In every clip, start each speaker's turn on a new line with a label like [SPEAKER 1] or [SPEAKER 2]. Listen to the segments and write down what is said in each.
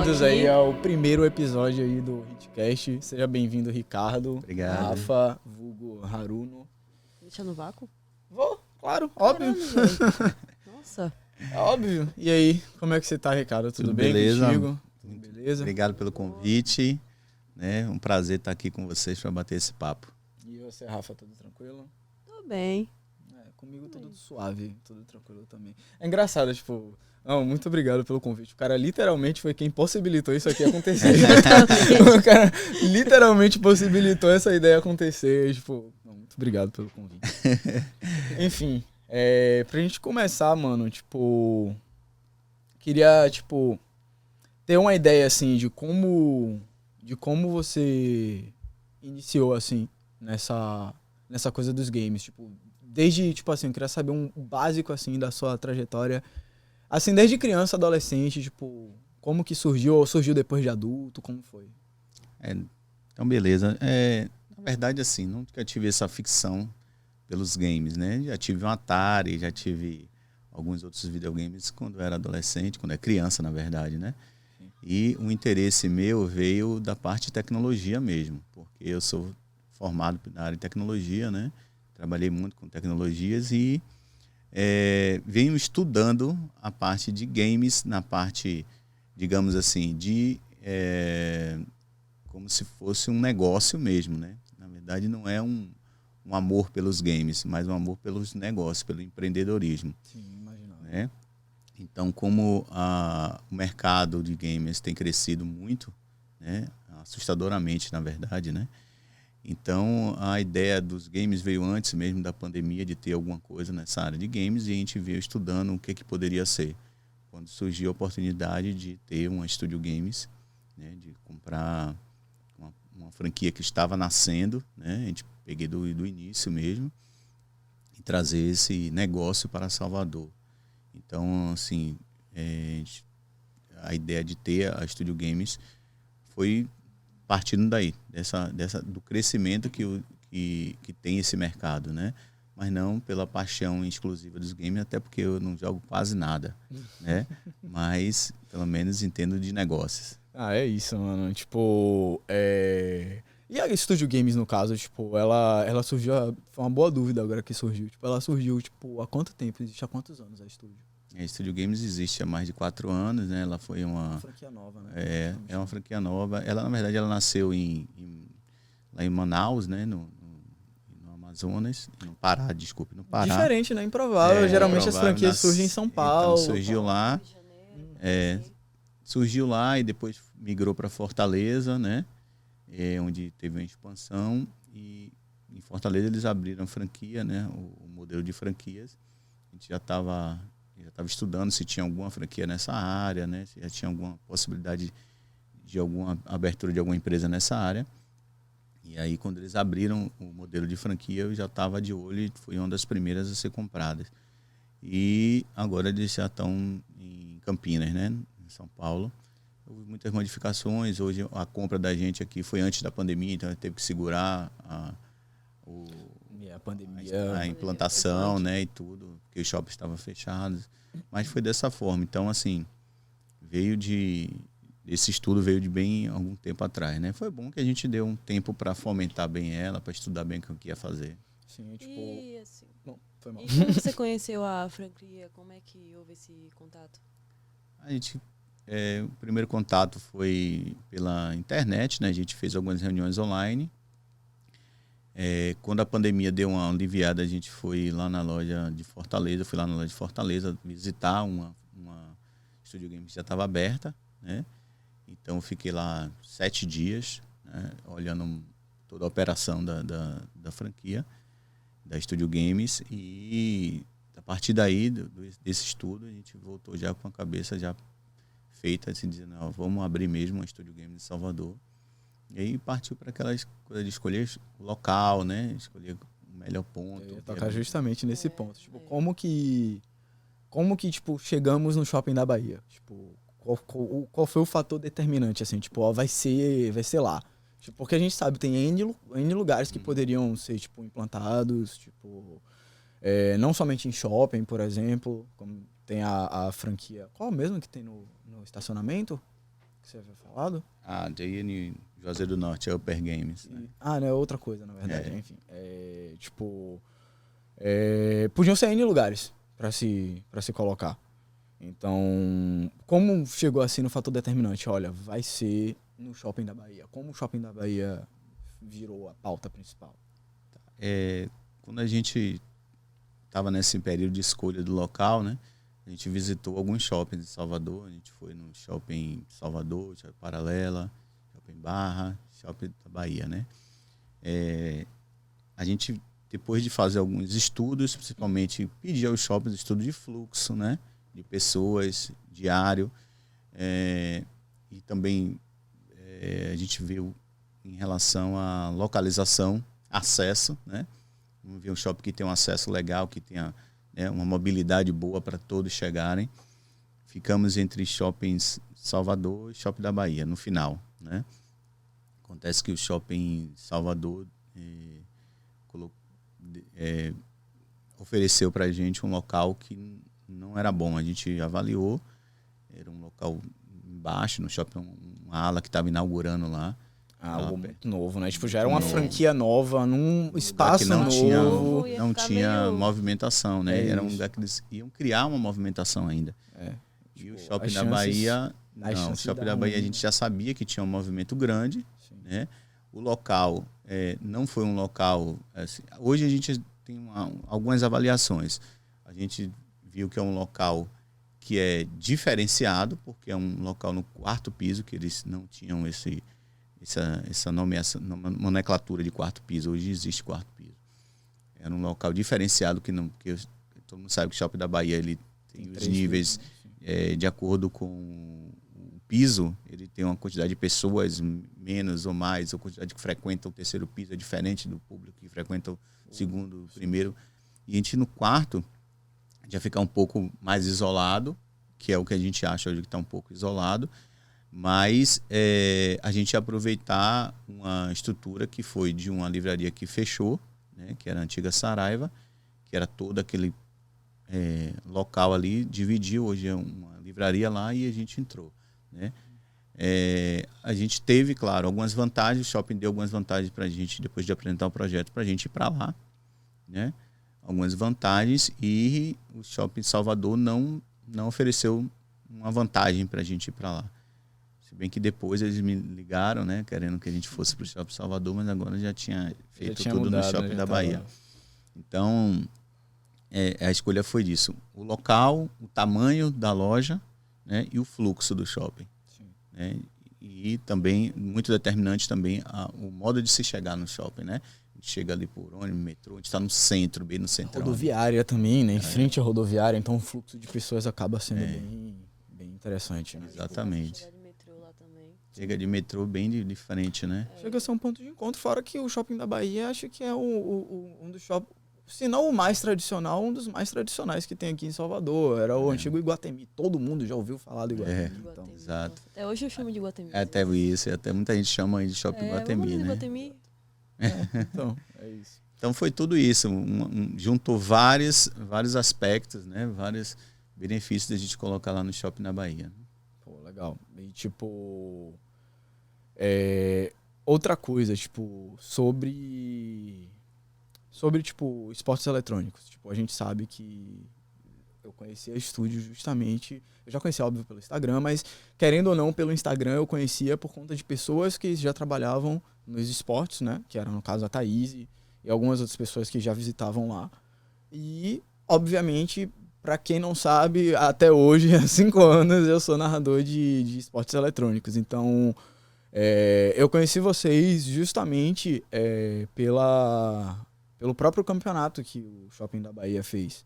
[SPEAKER 1] bem-vindos aí ao primeiro episódio aí do Hitcast. Seja bem-vindo, Ricardo.
[SPEAKER 2] Obrigado.
[SPEAKER 1] Rafa, vulgo Haruno.
[SPEAKER 3] Deixa no vácuo?
[SPEAKER 1] Vou, claro, óbvio.
[SPEAKER 3] Nossa.
[SPEAKER 1] É óbvio. E aí, como é que você tá, Ricardo? Tudo bem
[SPEAKER 2] beleza?
[SPEAKER 1] Contigo? Tudo beleza?
[SPEAKER 2] Obrigado pelo convite. Né? Um prazer estar aqui com vocês para bater esse papo.
[SPEAKER 1] E você, Rafa, tudo tranquilo?
[SPEAKER 3] Tudo bem.
[SPEAKER 1] Comigo tudo suave, tudo tranquilo também. É engraçado, tipo... Não, muito obrigado pelo convite. O cara literalmente foi quem possibilitou isso aqui acontecer. O cara literalmente possibilitou essa ideia acontecer. Tipo, não, muito obrigado pelo convite. Enfim, pra gente começar, mano, tipo... Queria, tipo, ter uma ideia, assim, de como você iniciou, assim, nessa coisa dos games. Tipo, desde, tipo assim, eu queria saber um básico, assim, da sua trajetória. Assim, desde criança, adolescente, tipo, como que surgiu? Ou surgiu depois de adulto? Como foi?
[SPEAKER 2] Então, beleza. Na verdade, assim, nunca tive essa ficção pelos games, né? Já tive um Atari, já tive alguns outros videogames quando eu era adolescente, quando era criança, na verdade, né? Sim. E o interesse meu veio da parte de tecnologia mesmo, porque eu sou formado na área de tecnologia, né? Trabalhei muito com tecnologias e venho estudando a parte de games na parte, digamos assim, de como se fosse um negócio mesmo, né? Na verdade, não é um amor pelos games, mas um amor pelos negócios, pelo empreendedorismo.
[SPEAKER 1] Sim, imagino.
[SPEAKER 2] Né? Então, como o mercado de games tem crescido muito, né? Assustadoramente, na verdade, né? Então, a ideia dos games veio antes mesmo da pandemia, de ter alguma coisa nessa área de games, e a gente veio estudando o que poderia ser. Quando surgiu a oportunidade de ter uma Studio Games, né, de comprar uma franquia que estava nascendo, né, a gente peguei do início mesmo, e trazer esse negócio para Salvador. Então, assim, a ideia de ter a Studio Games foi partindo daí, do crescimento que tem esse mercado, né? Mas não pela paixão exclusiva dos games, até porque eu não jogo quase nada, né? Mas, pelo menos, entendo de negócios.
[SPEAKER 1] Ah, é isso, mano. Tipo, E a Studio Games, no caso, tipo, ela surgiu... Foi uma boa dúvida agora que surgiu. Tipo, ela surgiu, tipo, há quanto tempo? Existe há quantos anos a Studio?
[SPEAKER 2] A Studio Games existe há mais de 4 anos, né? Ela foi uma
[SPEAKER 1] franquia nova, né?
[SPEAKER 2] É uma franquia nova. Ela, na verdade, ela nasceu lá em Manaus, né? No Amazonas, no Pará, desculpe, no Pará.
[SPEAKER 1] Diferente, né? Improvável. Geralmente as franquias surgem em São Paulo.
[SPEAKER 2] Então, surgiu lá. Surgiu lá e depois migrou para Fortaleza, né? Onde teve uma expansão. E em Fortaleza eles abriram a franquia, né? O modelo de franquias. A gente já estava estudando se tinha alguma franquia nessa área, né? Se já tinha alguma possibilidade de alguma abertura de alguma empresa nessa área. E aí, quando eles abriram o modelo de franquia, eu já estava de olho e fui uma das primeiras a ser compradas. E agora eles já estão em Campinas, né? Em São Paulo. Houve muitas modificações. Hoje a compra da gente aqui foi antes da pandemia, então a gente teve que segurar a implantação, né, e tudo, porque os shoppings estavam fechados. Mas foi dessa forma. Então, assim, esse estudo veio de bem algum tempo atrás, né? Foi bom que a gente deu um tempo para fomentar bem ela, para estudar bem o que ia fazer.
[SPEAKER 1] Sim, tipo...
[SPEAKER 3] E, assim,
[SPEAKER 1] Bom, foi mal.
[SPEAKER 3] E como você conheceu a franquia? Como é que houve esse contato?
[SPEAKER 2] O primeiro contato foi pela internet, né? A gente fez algumas reuniões online. Quando a pandemia deu uma aliviada, a gente foi lá na loja de Fortaleza. Fui lá na loja de Fortaleza visitar uma Studio Games que já estava aberta, né? Então, eu fiquei lá 7 dias, né? Olhando toda a operação da franquia, da Studio Games. E a partir daí, desse estudo, a gente voltou já com a cabeça já feita, assim, dizendo, vamos abrir mesmo uma Studio Games em Salvador. E aí partiu para aquelas coisas de escolher o local, né? Escolher o melhor ponto.
[SPEAKER 1] Eu ia tocar justamente nesse ponto. Tipo, como que tipo, chegamos no shopping da Bahia? Tipo, qual foi o fator determinante, assim? Tipo, vai ser lá. Tipo, porque a gente sabe, tem N lugares que poderiam ser, tipo, implantados, tipo... não somente em shopping, por exemplo, como tem a franquia... Qual mesmo que tem no estacionamento? que você havia falado?
[SPEAKER 2] Daí em Juazeiro do Norte, é Upper Games. Né?
[SPEAKER 1] Não, é outra coisa, na verdade. Enfim, podiam ser N lugares pra se colocar. Então, como chegou assim no fator determinante? Olha, vai ser no Shopping da Bahia. Como o Shopping da Bahia virou a pauta principal?
[SPEAKER 2] Quando a gente estava nesse período de escolha do local, né? A gente visitou alguns shoppings em Salvador. A gente foi no Shopping Salvador, Shopping Paralela, Shopping Barra, Shopping da Bahia, né? A gente, depois de fazer alguns estudos, principalmente pedir aos shoppings estudo de fluxo, né? De pessoas, diário. E também a gente viu em relação à localização, acesso, né? Vamos ver um shopping que tem um acesso legal, que tenha, né, uma mobilidade boa para todos chegarem. Ficamos entre Shoppings Salvador e Shopping da Bahia, no final, né? Acontece que o Shopping Salvador ofereceu para a gente um local que não era bom. A gente avaliou, era um local embaixo, no shopping, uma ala que estava inaugurando lá.
[SPEAKER 1] Algo muito novo, né? Tipo, já era uma franquia nova, num espaço
[SPEAKER 2] não
[SPEAKER 1] novo.
[SPEAKER 2] Não tinha
[SPEAKER 3] meio...
[SPEAKER 2] movimentação, né? Era um
[SPEAKER 1] isso.
[SPEAKER 2] lugar que eles iam criar uma movimentação ainda. E o Shopping da Bahia... Não, o Shopping da Bahia a gente já sabia que tinha um movimento grande, né? O local não foi um local... Assim, hoje a gente tem algumas avaliações. A gente viu que é um local que é diferenciado, porque é um local no 4º piso, que eles não tinham essa nomenclatura de 4º piso. Hoje existe 4º piso. Era um local diferenciado, que todo mundo sabe que o Shopping da Bahia ele tem os níveis de acordo com o piso. Ele tem uma quantidade de pessoas menos ou mais, a quantidade que frequenta o 3º piso é diferente do público que frequenta o 2º, o 1º. E a gente no 4º já ficar um pouco mais isolado, que é o que a gente acha hoje que está um pouco isolado, mas a gente ia aproveitar uma estrutura que foi de uma livraria que fechou, né, que era a antiga Saraiva, que era todo aquele local ali, dividiu, hoje é uma livraria lá e a gente entrou, né? A gente teve, claro, algumas vantagens, o shopping deu algumas vantagens para a gente, depois de apresentar o projeto, para a gente ir para lá, né? Algumas vantagens, e o Shopping Salvador não ofereceu uma vantagem para a gente ir para lá. Se bem que depois eles me ligaram, né, querendo que a gente fosse para o Shopping Salvador, mas agora já tinha feito tudo mudado, no Shopping da Bahia. Então, a escolha foi disso. O local, o tamanho da loja, né, e o fluxo do shopping. Né? E também, muito determinante também, o modo de se chegar no shopping, né? A gente chega ali por ônibus, metrô, a gente está no centro, bem no centro.
[SPEAKER 1] Rodoviária também, né? Em frente à rodoviária, então o fluxo de pessoas acaba sendo bem interessante. Né?
[SPEAKER 2] Exatamente.
[SPEAKER 3] Chega de metrô lá também.
[SPEAKER 2] Chega de metrô bem de frente, né?
[SPEAKER 1] Chega a ser um ponto de encontro, fora que o Shopping da Bahia acho que é um dos shoppings, se não o mais tradicional, um dos mais tradicionais que tem aqui em Salvador. Era o antigo Iguatemi. Todo mundo já ouviu falar do Iguatemi. Então.
[SPEAKER 2] Exato.
[SPEAKER 3] Até hoje eu chamo de Iguatemi.
[SPEAKER 2] Até isso, até muita gente chama aí de Shopping Iguatemi, né?
[SPEAKER 3] Iguatemi.
[SPEAKER 1] Então, é isso.
[SPEAKER 2] Então foi tudo isso, juntou vários aspectos, né? Vários benefícios da gente colocar lá no Shopping na Bahia.
[SPEAKER 1] Pô, legal. E tipo, outra coisa, tipo, sobre tipo, esportes eletrônicos. Tipo, a gente sabe que eu conheci a Estúdio justamente, eu já conhecia, óbvio, pelo Instagram, mas querendo ou não, pelo Instagram eu conhecia por conta de pessoas que já trabalhavam nos esportes, né? Que era, no caso, a Thaís e algumas outras pessoas que já visitavam lá. E, obviamente, para quem não sabe, até hoje, há 5 anos, eu sou narrador de esportes eletrônicos. Então, eu conheci vocês justamente pelo próprio campeonato que o Shopping da Bahia fez.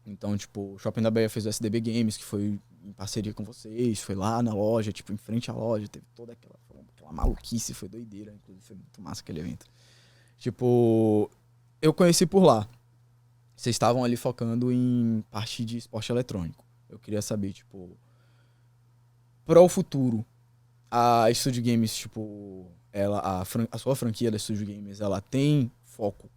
[SPEAKER 1] Então, tipo, o Shopping da Bahia fez o SDB Games, que foi em parceria com vocês, foi lá na loja, tipo, em frente à loja, teve toda aquela maluquice, foi doideira, inclusive foi muito massa aquele evento. Tipo, eu conheci por lá. Vocês estavam ali focando em parte de esporte eletrônico. Eu queria saber, tipo, para o futuro, a Studio Games, tipo, a sua franquia da Studio Games, ela tem foco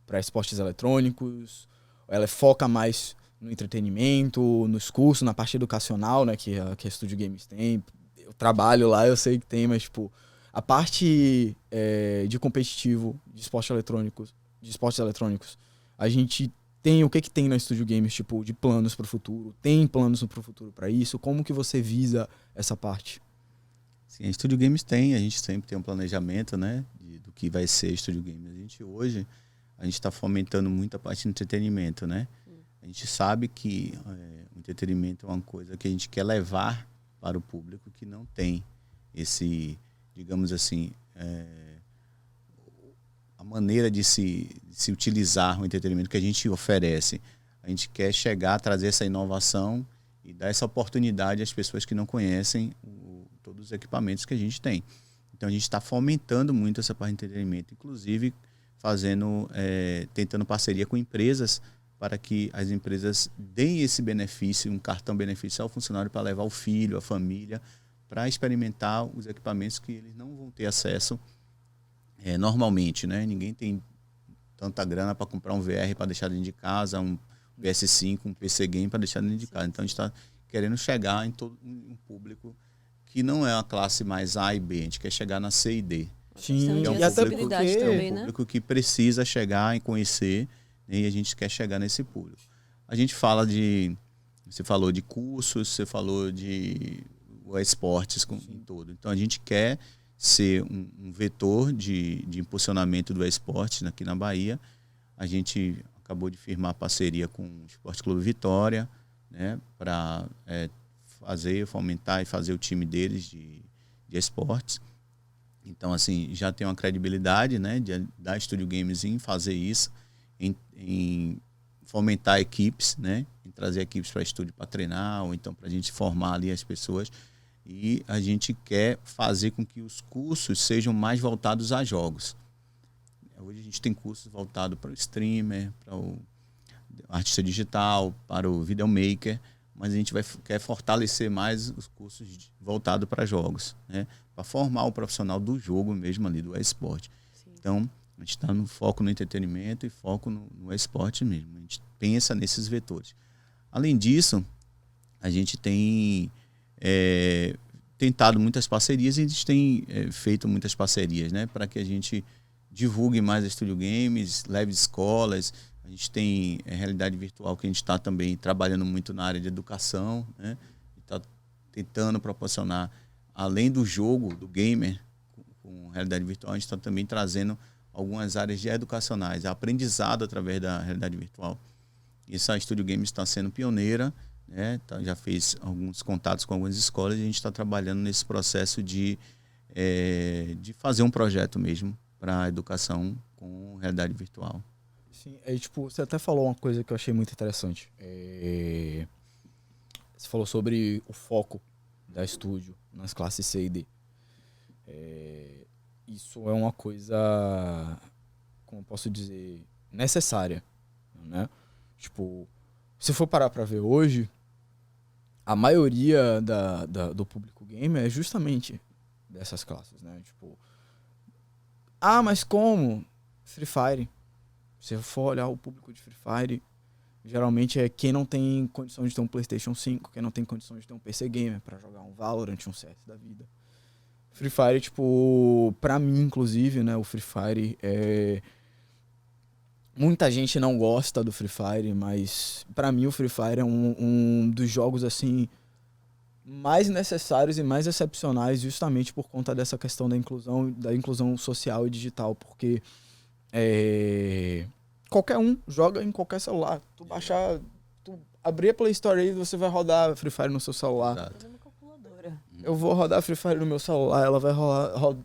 [SPEAKER 1] para esportes eletrônicos? Ela foca mais no entretenimento, nos cursos, na parte educacional, né, que a Studio Games tem? eu trabalho lá, eu sei que tem, mas, tipo, a parte de competitivo, de esportes eletrônicos, a gente tem, o que tem na Studio Games, tipo, de planos pro futuro? Tem planos pro futuro para isso? Como que você visa essa parte?
[SPEAKER 2] Sim, a Studio Games tem, a gente sempre tem um planejamento, né, do que vai ser Studio Games. Hoje, a gente está fomentando muito a parte de entretenimento, né? A gente sabe que o entretenimento é uma coisa que a gente quer levar para o público que não tem esse, digamos assim, a maneira de se utilizar o entretenimento que a gente oferece. A gente quer chegar, trazer essa inovação e dar essa oportunidade às pessoas que não conhecem todos os equipamentos que a gente tem. Então a gente está fomentando muito essa parte de entretenimento, inclusive tentando parceria com empresas para que as empresas deem esse benefício, um cartão benefício ao funcionário para levar o filho, a família, para experimentar os equipamentos que eles não vão ter acesso normalmente, né? Ninguém tem tanta grana para comprar um VR para deixar dentro de casa, um PS5, um PC Game para deixar dentro de casa. Então a gente está querendo chegar em todo um público que não é a classe mais A e B, a gente quer chegar na C e D.
[SPEAKER 1] Sim,
[SPEAKER 3] é um
[SPEAKER 1] e até
[SPEAKER 3] porque
[SPEAKER 1] também,
[SPEAKER 3] né?
[SPEAKER 2] Público que precisa chegar e conhecer, né, e a gente quer chegar nesse público. A gente fala você falou de cursos, você falou de esportes em todo. Então a gente quer ser um vetor de impulsionamento do esporte aqui na Bahia. A gente acabou de firmar parceria com o Esporte Clube Vitória, né, para fomentar e fazer o time deles de esportes. Então, assim, já tem uma credibilidade, né, da Studio Games em fazer isso, em fomentar equipes, né, em trazer equipes para estúdio para treinar, ou então para a gente formar ali as pessoas. E a gente quer fazer com que os cursos sejam mais voltados a jogos. Hoje a gente tem cursos voltados para o streamer, para o artista digital, para o videomaker, mas a gente quer fortalecer mais os cursos voltados para jogos, né? Para formar o profissional do jogo mesmo ali, do esporte. Então, a gente está no foco no entretenimento e foco no esporte mesmo. A gente pensa nesses vetores. Além disso, a gente tem tentado muitas parcerias e a gente tem feito muitas parcerias, né? Para que a gente divulgue mais a Studio Games, leve escolas. A gente tem realidade virtual que a gente está também trabalhando muito na área de educação, né? Está tentando proporcionar, além do jogo, do gamer, com realidade virtual, a gente está também trazendo algumas áreas de educacionais, aprendizado através da realidade virtual. Isso a Studio Games está sendo pioneira, né? Já fez alguns contatos com algumas escolas e a gente está trabalhando nesse processo de fazer um projeto mesmo para a educação com realidade virtual.
[SPEAKER 1] Sim, tipo, você até falou uma coisa que eu achei muito interessante. Você falou sobre o foco da estúdio nas classes C e D. Isso é uma coisa, como eu posso dizer, necessária, né? Tipo, se for parar pra ver hoje, a maioria do público gamer é justamente dessas classes, né? Tipo, mas como? Free Fire. Se for olhar o público de Free Fire, geralmente é quem não tem condição de ter um PlayStation 5, quem não tem condição de ter um PC Gamer pra jogar um Valorant, um CS da vida. Free Fire, tipo, pra mim, inclusive, né, o Free Fire muita gente não gosta do Free Fire, mas pra mim o Free Fire é um dos jogos, assim, mais necessários e mais excepcionais justamente por conta dessa questão da inclusão social e digital, porque qualquer um joga em qualquer celular. Tu abrir a Play Store aí, você vai rodar Free Fire no seu celular.
[SPEAKER 2] Exato.
[SPEAKER 1] Eu vou rodar Free Fire no meu celular, ela vai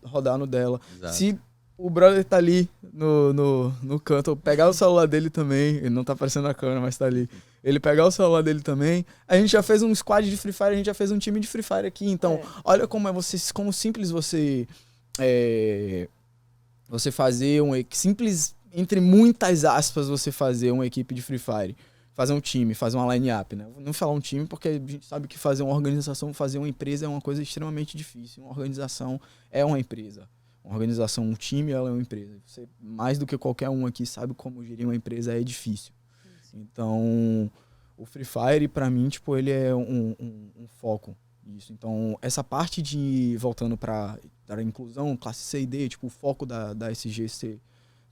[SPEAKER 1] rodar no dela.
[SPEAKER 2] Exato.
[SPEAKER 1] Se o brother tá ali no canto, eu pegar o celular dele também, ele não tá aparecendo na câmera, mas tá ali. Ele pegar o celular dele também. A gente já fez um squad de Free Fire, a gente já fez um time de Free Fire aqui. Então, olha como simples você fazer simples, entre muitas aspas, você fazer uma equipe de Free Fire. Fazer um time, fazer uma line-up, né? Não falar um time porque a gente sabe que fazer uma organização, fazer uma empresa é uma coisa extremamente difícil. Uma organização é uma empresa. Uma organização, um time, ela é uma empresa. Você, mais do que qualquer um aqui, sabe como gerir uma empresa é difícil. Então, o Free Fire, pra mim, tipo, ele é um foco Isso. Então, essa parte de, voltando para a inclusão, classe C e D, tipo, o foco da SG ser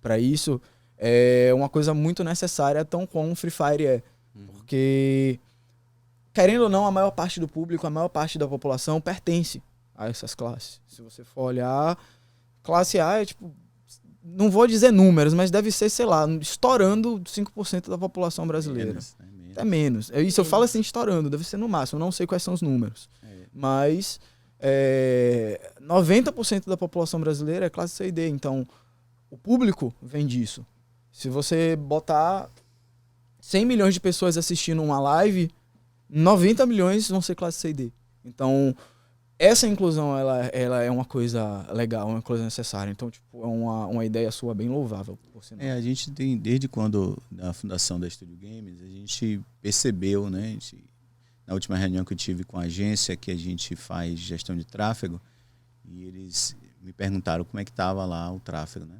[SPEAKER 1] para isso, é uma coisa muito necessária, tão como o Free Fire é. Porque, querendo ou não, a maior parte do público, a maior parte da população pertence a essas classes. Se você for olhar, classe A é tipo, não vou dizer números, mas deve ser, sei lá, estourando 5% da população brasileira.
[SPEAKER 2] Menos.
[SPEAKER 1] Até menos. Isso eu falo assim, estourando, deve ser no máximo, eu não sei quais são os números. Mas 90% da população brasileira é classe C e D, então o público vem disso. Se você botar 100 milhões de pessoas assistindo uma live, 90 milhões vão ser classe C e D. Então, essa inclusão, ela é uma coisa legal, uma coisa necessária. Então, tipo, é uma ideia sua bem louvável, por sinal.
[SPEAKER 2] A gente tem, desde quando, na fundação da Studio Games, a gente percebeu, né? Na última reunião que eu tive com a agência, que a gente faz gestão de tráfego, e eles me perguntaram como é que estava lá o tráfego, né?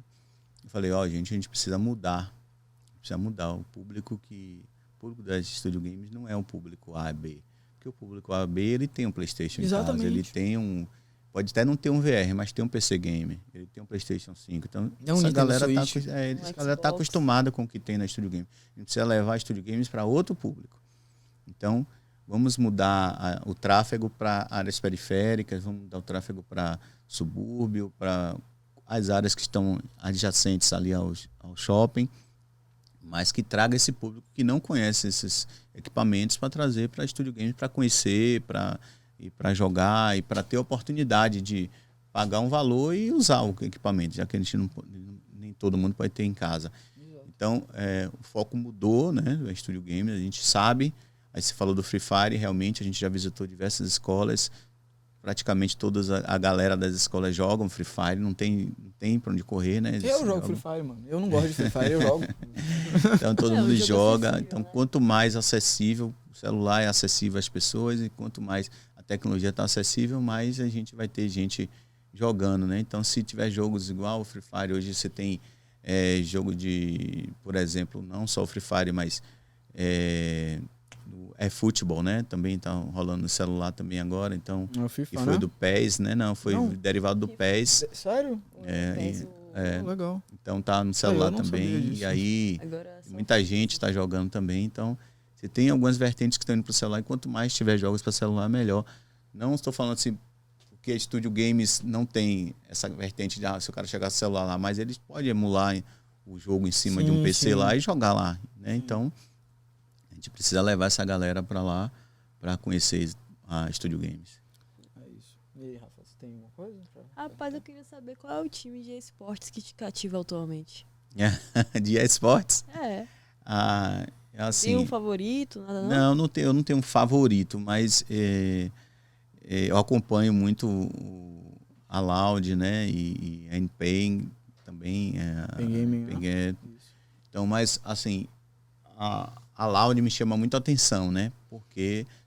[SPEAKER 2] Eu falei, gente, a gente precisa mudar. O público da Studio Games não é um público A, B. Porque o público A, B, ele tem um PlayStation
[SPEAKER 1] Exatamente.
[SPEAKER 2] em casa, ele tem pode até não ter um VR, mas tem um PC Game, ele tem um PlayStation 5. Então, essa galera tá acostumada com o que tem na Studio Games. A gente precisa levar a Studio Games para outro público. Então, vamos mudar o tráfego para áreas periféricas, vamos mudar o tráfego para subúrbio, para as áreas que estão adjacentes ali ao shopping, mas que traga esse público que não conhece esses equipamentos para trazer para a Studio Games, para conhecer, para jogar e para ter a oportunidade de pagar um valor e usar o equipamento, já que a gente nem todo mundo pode ter em casa. Então, o foco mudou, né? A Studio Games, a gente sabe. Aí você falou do Free Fire, realmente a gente já visitou diversas escolas, praticamente toda a galera das escolas jogam Free Fire, não tem para onde correr, né?
[SPEAKER 1] Eu jogo Free Fire, mano. Eu não gosto de Free Fire, eu jogo.
[SPEAKER 2] Então todo mundo joga. Então quanto mais acessível, o celular é acessível às pessoas, e quanto mais a tecnologia está acessível, mais a gente vai ter gente jogando, né? Então se tiver jogos igual o Free Fire, hoje você tem jogo de, por exemplo, não só o Free Fire, mas futebol, né? Também tá rolando no celular também agora, então
[SPEAKER 1] FIFA,
[SPEAKER 2] e foi
[SPEAKER 1] né?
[SPEAKER 2] do PES, né? Não, foi derivado do PES.
[SPEAKER 1] Sério?
[SPEAKER 2] Legal. Então tá no celular também, e aí muita gente está jogando também, então você tem algumas vertentes que estão indo para o celular, e quanto mais tiver jogos para celular, melhor. Não estou falando assim, porque a Studio Games não tem essa vertente de se o cara chegar no celular lá, mas eles podem emular o jogo em cima de um PC lá e jogar lá, né? Então a gente precisa levar essa galera para lá para conhecer a Studio Games.
[SPEAKER 1] É isso. E aí, Rafa, você tem alguma coisa?
[SPEAKER 3] Rapaz, eu queria saber qual é o time de esportes que te cativa atualmente.
[SPEAKER 2] De esportes? Assim,
[SPEAKER 3] tem um favorito? Nada
[SPEAKER 2] não? Eu não tenho um favorito, mas eu acompanho muito a Loud, né? E a NPEN também.
[SPEAKER 1] Pen Gaming, né?
[SPEAKER 2] Então, mas assim, a Loud me chama muito a atenção, né?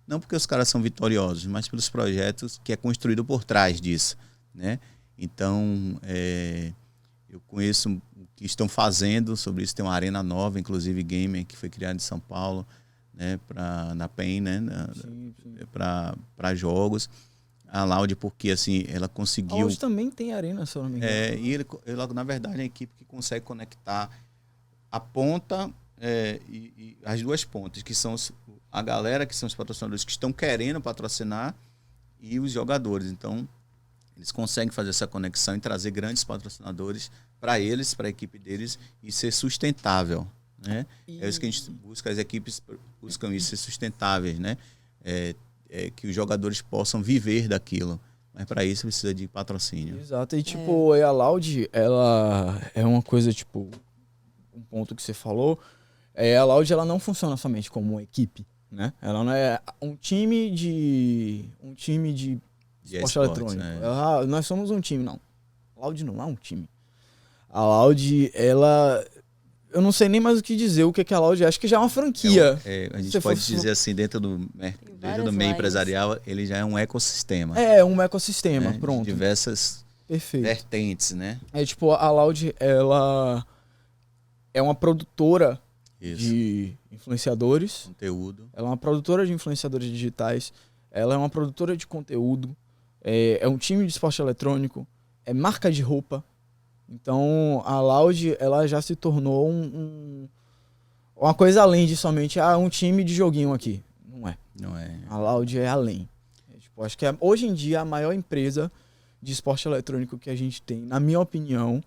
[SPEAKER 2] Não porque os caras são vitoriosos, mas pelos projetos que é construído por trás disso, né? Então, eu conheço o que estão fazendo sobre isso. Tem uma arena nova, inclusive gamer, que foi criada em São Paulo, né? Na PEN, né? Para jogos. A Loud, porque assim, ela conseguiu... A
[SPEAKER 1] Loud também tem arena, se eu não me engano.
[SPEAKER 2] E ele, na verdade, é a equipe que consegue conectar a ponta... e as duas pontas, que são a galera, que são os patrocinadores que estão querendo patrocinar, e os jogadores. Então, eles conseguem fazer essa conexão e trazer grandes patrocinadores para eles, para a equipe deles, e ser sustentável, né? É isso que a gente busca, as equipes buscam isso, ser sustentáveis, né? Que os jogadores possam viver daquilo. Mas para isso precisa de patrocínio.
[SPEAKER 1] Exato. E tipo, a Loud, ela é uma coisa, tipo, um ponto que você falou, a Loud, ela não funciona somente como uma equipe, né? Ela não é um time de esporte eletrônico.
[SPEAKER 2] Né?
[SPEAKER 1] Nós somos um time, não. A Loud não é um time. A Loud, ela... Eu não sei nem mais o que dizer, o que a Loud é. Acho que já é uma franquia.
[SPEAKER 2] A gente pode dizer assim, dentro do meio empresarial, ele já é um ecossistema.
[SPEAKER 1] É, um ecossistema, pronto.
[SPEAKER 2] De diversas vertentes, né?
[SPEAKER 1] Tipo, a Loud, ela é uma produtora de influenciadores.
[SPEAKER 2] Conteúdo.
[SPEAKER 1] Ela é uma produtora de influenciadores digitais. ela é uma produtora de conteúdo, é um time de esporte eletrônico, é marca de roupa. Então, a Loud, ela já se tornou uma coisa além de somente um time de joguinho aqui. Não é.
[SPEAKER 2] Não é.
[SPEAKER 1] A Loud é além. Tipo, acho que hoje em dia a maior empresa de esporte eletrônico que a gente tem, na minha opinião,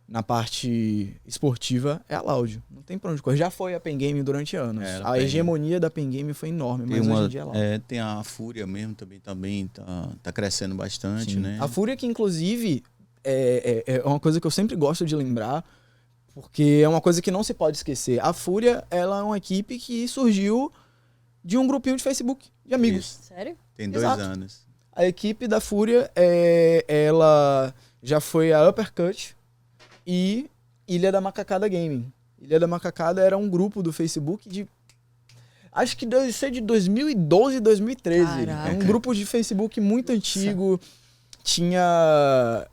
[SPEAKER 1] na parte esportiva, é a Loud. Não tem pra onde correr. Já foi a Pen Game durante anos. A hegemonia da Pen Game foi enorme, mas hoje em dia é a Loud.
[SPEAKER 2] Tem a Fúria mesmo, também tá crescendo bastante,
[SPEAKER 1] Sim.
[SPEAKER 2] né?
[SPEAKER 1] A Fúria que, inclusive, é uma coisa que eu sempre gosto de lembrar, porque é uma coisa que não se pode esquecer. A Fúria, ela é uma equipe que surgiu de um grupinho de Facebook, de amigos.
[SPEAKER 2] Isso.
[SPEAKER 3] Sério?
[SPEAKER 2] Tem 2 anos.
[SPEAKER 1] A equipe da Fúria, ela já foi a Uppercut e Ilha da Macacada Gaming. Ilha da Macacada era um grupo do Facebook de... Acho que deve ser de 2012, 2013.
[SPEAKER 3] Caraca.
[SPEAKER 1] É um grupo de Facebook muito antigo. Tinha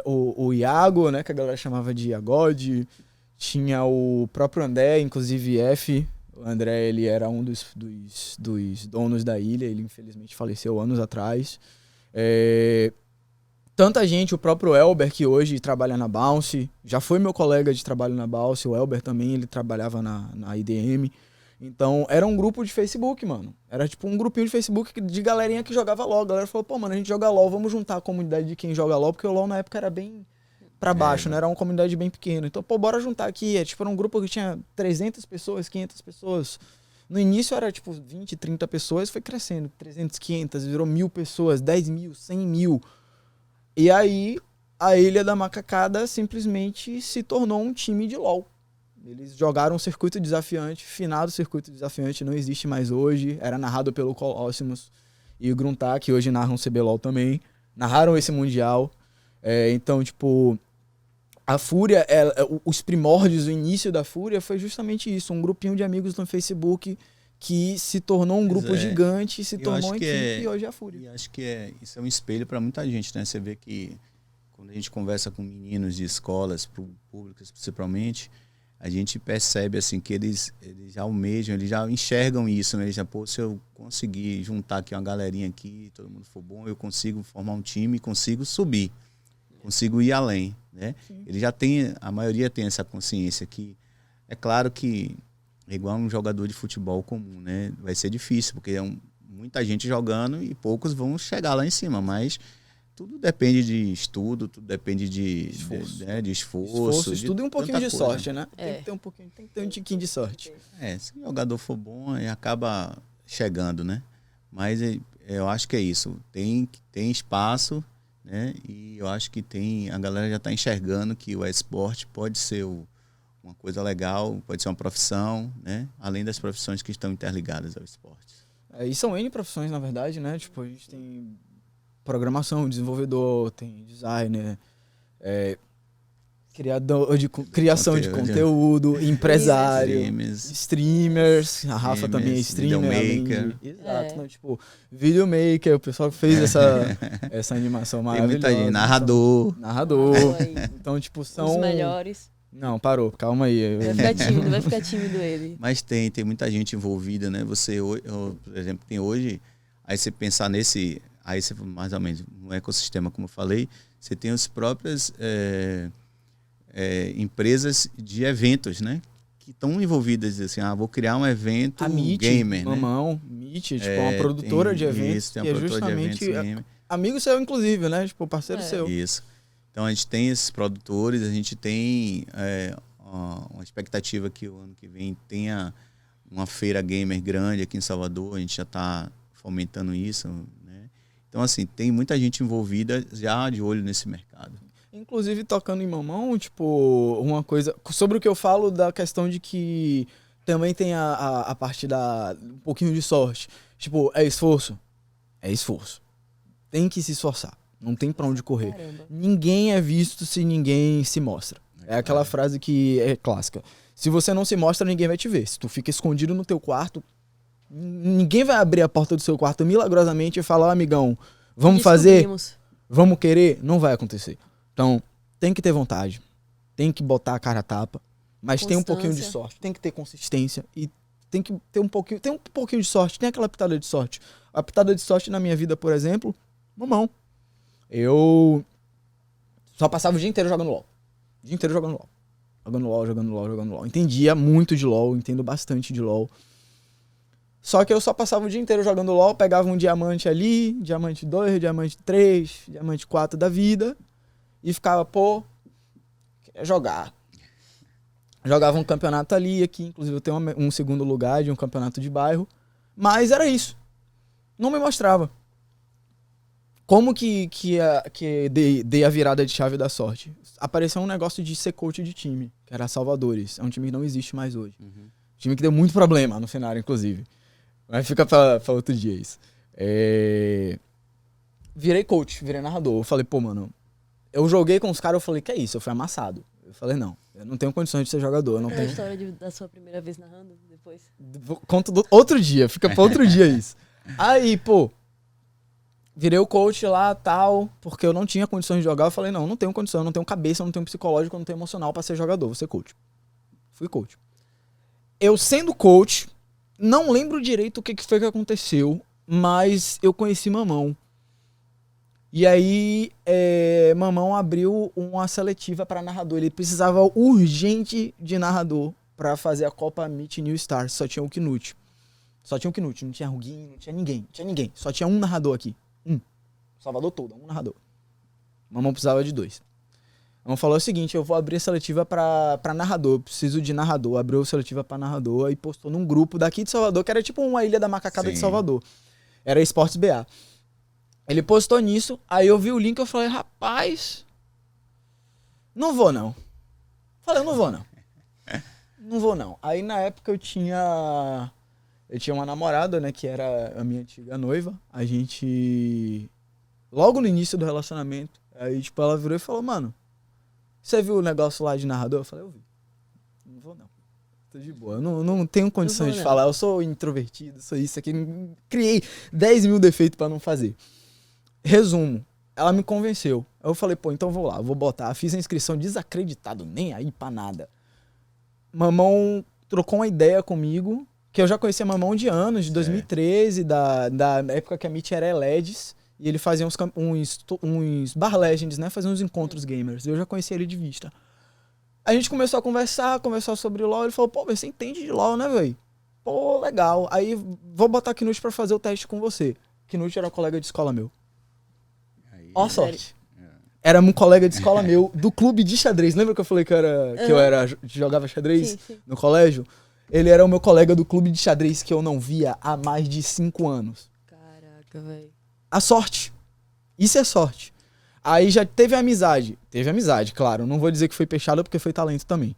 [SPEAKER 1] o Iago, né, que a galera chamava de Iagode. Tinha o próprio André, inclusive F. O André, ele era um dos donos da ilha. Ele, infelizmente, faleceu anos atrás. Tanta gente, o próprio Elber, que hoje trabalha na Bounce, já foi meu colega de trabalho na Bounce. O Elber também, ele trabalhava na IDM. Então, era um grupo de Facebook, mano. Era tipo um grupinho de Facebook de galerinha que jogava LOL. A galera falou, pô, mano, a gente joga LOL, vamos juntar a comunidade de quem joga LOL, porque o LOL na época era bem pra baixo, né? Era uma comunidade bem pequena. Então, pô, bora juntar aqui. Era um grupo que tinha 300 pessoas, 500 pessoas. No início era tipo 20, 30 pessoas, foi crescendo. 300, 500, virou 1.000 pessoas, 10 mil, 100 mil. E aí, a Ilha da Macacada simplesmente se tornou um time de LoL. Eles jogaram um circuito desafiante, finado circuito desafiante, não existe mais hoje. Era narrado pelo Colossus e o Gruntar, que hoje narram CBLOL também. Narraram esse Mundial. Então, tipo, a Fúria, os primórdios, o início da Fúria foi justamente isso. Um grupinho de amigos no Facebook que se tornou um grupo gigante, se tornou uma equipe e hoje é a Fúria.
[SPEAKER 2] E acho que isso é um espelho para muita gente, né? Você vê que quando a gente conversa com meninos de escolas, públicas principalmente, a gente percebe assim que eles já almejam, eles já enxergam isso, né? Eles já, pô, se eu conseguir juntar aqui uma galerinha aqui, todo mundo for bom, eu consigo formar um time, consigo subir, consigo ir além, né? Ele já tem, a maioria tem essa consciência que é claro que é igual um jogador de futebol comum, né? Vai ser difícil, porque muita gente jogando e poucos vão chegar lá em cima, mas tudo depende de estudo, tudo depende de esforço.
[SPEAKER 1] Estudo e um pouquinho de sorte, né?
[SPEAKER 3] É.
[SPEAKER 1] Tem que ter um tiquinho de sorte.
[SPEAKER 2] Se o jogador for bom, aí acaba chegando, né? Mas eu acho que é isso. Tem espaço, né? E eu acho que a galera já está enxergando que o esporte pode ser uma coisa legal, pode ser uma profissão, né? Além das profissões que estão interligadas ao esporte.
[SPEAKER 1] E são N profissões, na verdade, né? Tipo, a gente tem programação, desenvolvedor, tem designer, criação de conteúdo, empresário, streamers, a Rafa também é streamer.
[SPEAKER 2] Videomaker.
[SPEAKER 1] Exato, né? Tipo, videomaker, o pessoal que fez essa animação maravilhosa.
[SPEAKER 2] Tem muita gente, narrador.
[SPEAKER 1] Então, tipo, são...
[SPEAKER 3] Os melhores.
[SPEAKER 1] Não, parou, calma aí.
[SPEAKER 3] Vai ficar tímido ele.
[SPEAKER 2] Mas tem muita gente envolvida, né? Você, por exemplo, tem hoje, aí você pensar nesse... Aí você, mais ou menos, no ecossistema, como eu falei, você tem as próprias empresas de eventos, né? Que estão envolvidas, assim, vou criar um evento gamer, né?
[SPEAKER 1] Meet, tipo, uma produtora de eventos,
[SPEAKER 2] tem uma produtora de eventos
[SPEAKER 1] amigo seu, inclusive, né? Tipo, parceiro seu.
[SPEAKER 2] Isso. Então, a gente tem esses produtores, a gente tem uma expectativa que o ano que vem tenha uma feira gamer grande aqui em Salvador, a gente já está fomentando isso, né? Então, assim, tem muita gente envolvida já de olho nesse mercado.
[SPEAKER 1] Inclusive, tocando em mamão, tipo, uma coisa... Sobre o que eu falo da questão de que também tem a parte um pouquinho de sorte. Tipo, é esforço? É esforço. Tem que se esforçar. Não tem pra onde correr.
[SPEAKER 3] Caramba.
[SPEAKER 1] Ninguém é visto se ninguém se mostra. É aquela frase que é clássica. Se você não se mostra, ninguém vai te ver. Se tu fica escondido no teu quarto, ninguém vai abrir a porta do seu quarto milagrosamente e falar, amigão, vamos fazer? Vamos querer? Não vai acontecer. Então, tem que ter vontade. Tem que botar a cara a tapa. Mas tem um pouquinho de sorte. Tem que ter consistência. E tem que ter um pouquinho... Tem um pouquinho de sorte. Tem aquela pitada de sorte. A pitada de sorte na minha vida, por exemplo, mamão. Eu só passava o dia inteiro jogando LOL. O dia inteiro jogando LOL. Jogando LOL. Entendia muito de LOL, entendo bastante de LOL. Só que eu só passava o dia inteiro jogando LOL, pegava um diamante ali, diamante 2, diamante 3, diamante 4 da vida, e ficava, pô, queria jogar. Jogava um campeonato ali, aqui, inclusive eu tenho um segundo lugar de um campeonato de bairro, mas era isso. Não me mostrava. Como que dei a virada de chave da sorte? Apareceu um negócio de ser coach de time, que era Salvadores. É um time que não existe mais hoje. Time que deu muito problema no cenário, inclusive. Mas fica pra outro dia isso. Virei coach, virei narrador. Eu falei, pô, mano, eu joguei com os caras, eu falei, que é isso? Eu fui amassado. Eu falei, não, eu não tenho condições de ser jogador. Eu não tenho...
[SPEAKER 3] a história da sua primeira vez narrando depois?
[SPEAKER 1] Conto outro dia, fica pra outro dia isso. Aí, pô, virei o coach lá, tal, porque eu não tinha condições de jogar. Eu falei, não tenho condição, eu não tenho cabeça, eu não tenho psicológico, eu não tenho emocional pra ser jogador, vou ser coach. Fui coach. Eu sendo coach, não lembro direito o que foi que aconteceu, mas eu conheci Mamão. E aí, Mamão abriu uma seletiva pra narrador. Ele precisava urgente de narrador pra fazer a Copa Meet New Stars. Só tinha o Knut. Não tinha Ruguinho, não tinha ninguém. Só tinha um narrador aqui. Salvador todo, um narrador. Mamão precisava de 2. Mamão falou o seguinte, eu vou abrir a seletiva pra narrador, preciso de narrador. Abriu a seletiva pra narrador e postou num grupo daqui de Salvador, que era tipo uma ilha da macacada de Salvador. Era Esportes BA. Ele postou nisso, aí eu vi o link e eu falei, rapaz, não vou não. Falei, eu não vou não. Não vou não. Aí na época eu tinha uma namorada, né, que era a minha antiga noiva. A gente, logo no início do relacionamento, aí tipo, ela virou e falou, mano, você viu o negócio lá de narrador? Eu falei, eu vi. Não vou não. Tô de boa. Eu não tenho condições de falar. Eu sou introvertido, sou isso aqui. Criei 10 mil defeitos pra não fazer. Resumo. Ela me convenceu. Eu falei, pô, então vou lá, vou botar. Fiz a inscrição desacreditado, nem aí pra nada. Mamão trocou uma ideia comigo, que eu já conhecia Mamão de anos, de 2013, da época que a Meet era LEDs. E ele fazia uns Bar Legends, né? Fazia uns encontros gamers. Eu já conhecia ele de vista. A gente começou a conversar sobre LoL. Ele falou, pô, você entende de LoL, né, velho? Pô, legal. Aí, vou botar Knut pra fazer o teste com você. Knut era colega de escola meu. Ó a sorte. Era um colega de escola meu, do clube de xadrez. Lembra que eu falei que eu jogava xadrez no colégio? Ele era o meu colega do clube de xadrez que eu não via há mais de 5 anos.
[SPEAKER 3] Caraca, velho.
[SPEAKER 1] A sorte. Isso é sorte. Aí já teve amizade. Teve amizade, claro. Não vou dizer que foi peixada porque foi talento também.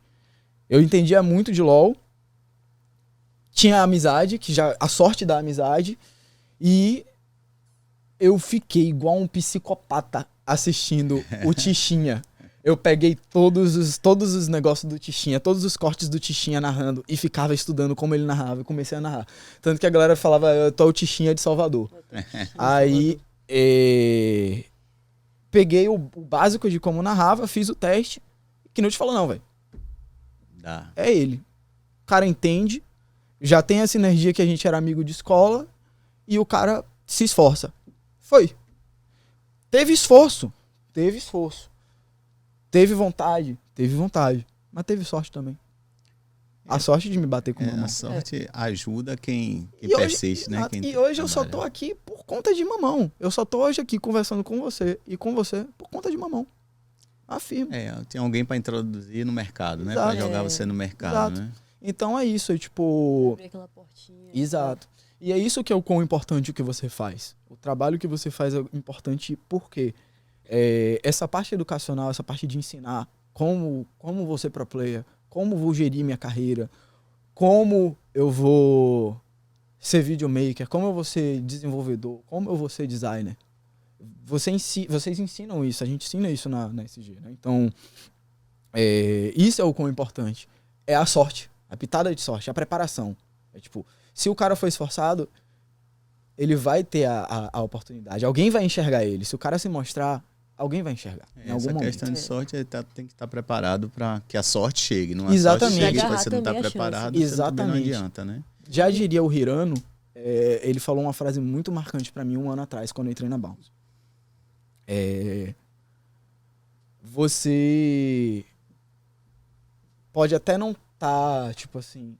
[SPEAKER 1] Eu entendia muito de LoL. Tinha amizade, a sorte da amizade. E eu fiquei igual um psicopata assistindo o Tichinha. Eu peguei todos os negócios do Tichinha, todos os cortes do Tichinha narrando e ficava estudando como ele narrava e comecei a narrar. Tanto que a galera falava, eu tô o Tichinha de Salvador. Aí, peguei o básico de como narrava, fiz o teste, que não te falou não, velho. É ele. O cara entende, já tem a sinergia que a gente era amigo de escola e o cara se esforça. Foi. Teve esforço. Teve vontade, mas teve sorte também. A sorte de me bater com Mamão.
[SPEAKER 2] A sorte ajuda quem persiste, né?
[SPEAKER 1] E hoje eu só tô aqui por conta de Mamão. Eu só tô hoje aqui conversando com você e com você por conta de Mamão. Afirmo.
[SPEAKER 2] Tem alguém pra introduzir no mercado, né? Pra jogar você no mercado, né?
[SPEAKER 1] Então é isso, tipo...
[SPEAKER 3] Abrir aquela portinha.
[SPEAKER 1] Exato. E é isso que é o quão importante o que você faz. O trabalho que você faz é importante porque essa parte educacional, essa parte de ensinar como você pro player, como vou gerir minha carreira, como eu vou ser videomaker, como eu vou ser desenvolvedor, como eu vou ser designer. Vocês ensinam isso, a gente ensina isso na SG, né? Então, isso é o quão importante. É a sorte, a pitada de sorte, a preparação. É tipo, se o cara for esforçado, ele vai ter a oportunidade. Alguém vai enxergar ele. Se o cara se mostrar, alguém vai enxergar. Em algum momento.
[SPEAKER 2] Essa questão de sorte tem que estar preparado para que a sorte chegue. Não
[SPEAKER 1] Exatamente.
[SPEAKER 2] A sorte chega, se você não está preparado, você também não adianta, né?
[SPEAKER 1] Já diria o Hirano, ele falou uma frase muito marcante pra mim 1 ano atrás, quando eu entrei na Bounce. Você pode até não estar, tipo assim,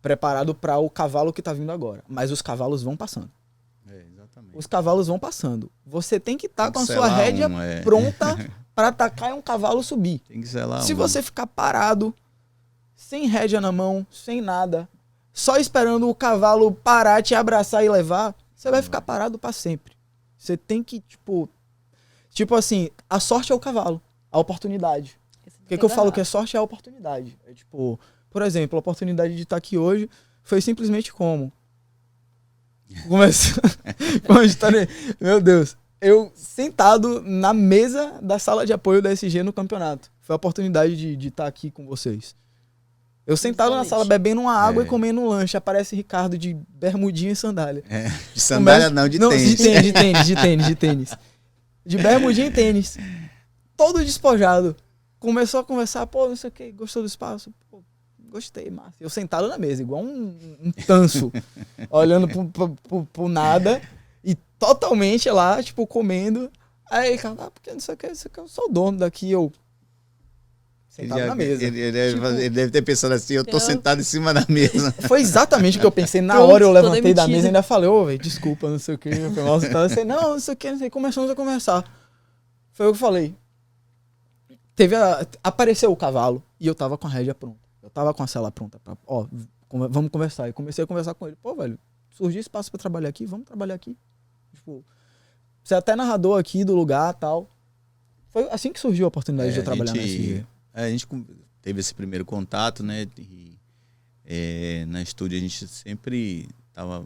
[SPEAKER 1] preparado para o cavalo que tá vindo agora, mas os cavalos vão passando.
[SPEAKER 2] Exatamente.
[SPEAKER 1] Os cavalos vão passando. Você tem que estar
[SPEAKER 2] Tem que
[SPEAKER 1] com a sua
[SPEAKER 2] selar
[SPEAKER 1] rédea
[SPEAKER 2] um,
[SPEAKER 1] pronta para atacar e um cavalo subir.
[SPEAKER 2] Tem que selar
[SPEAKER 1] Se
[SPEAKER 2] um.
[SPEAKER 1] você ficar parado, sem rédea na mão, sem nada, só esperando o cavalo parar, te abraçar e levar, você vai ficar parado para sempre. Você tem que, tipo assim, a sorte é o cavalo, a oportunidade. O que eu falo que a sorte é a oportunidade. É tipo, por exemplo, a oportunidade de estar aqui hoje foi simplesmente como? Meu Deus. Eu sentado na mesa da sala de apoio da SG no campeonato. Foi a oportunidade de estar aqui com vocês. Eu sentado na sala bebendo uma água e comendo um lanche. Aparece Ricardo de bermudinha e sandália.
[SPEAKER 2] De sandália não, de tênis.
[SPEAKER 1] De tênis. De bermudinha e tênis. Todo despojado. Começou a conversar, pô, não sei o que, gostou do espaço? Pô, gostei, massa. Eu sentado na mesa, igual um tanso, olhando pro nada e totalmente lá, tipo, comendo. Aí, cara, porque não sei o que, eu sou o dono daqui, eu sentado na mesa.
[SPEAKER 2] Ele deve ter pensado assim, eu tô sentado em cima da mesa.
[SPEAKER 1] Foi exatamente o que eu pensei. Na
[SPEAKER 3] Pronto,
[SPEAKER 1] hora eu
[SPEAKER 3] tô
[SPEAKER 1] levantei da
[SPEAKER 3] demitida.
[SPEAKER 1] mesa e ainda falei, ô, velho, desculpa, não sei o que. Não sei o que, começamos a conversar. Foi o que eu falei. Apareceu o cavalo e eu tava com a rédea pronta. Eu tava com a cela pronta. Vamos conversar. E comecei a conversar com ele. Pô, velho, surgiu espaço pra trabalhar aqui? Vamos trabalhar aqui. Tipo, você é até narrador aqui do lugar e tal. Foi assim que surgiu a oportunidade de eu trabalhar na SG.
[SPEAKER 2] A gente teve esse primeiro contato, né? Na estúdio a gente sempre tava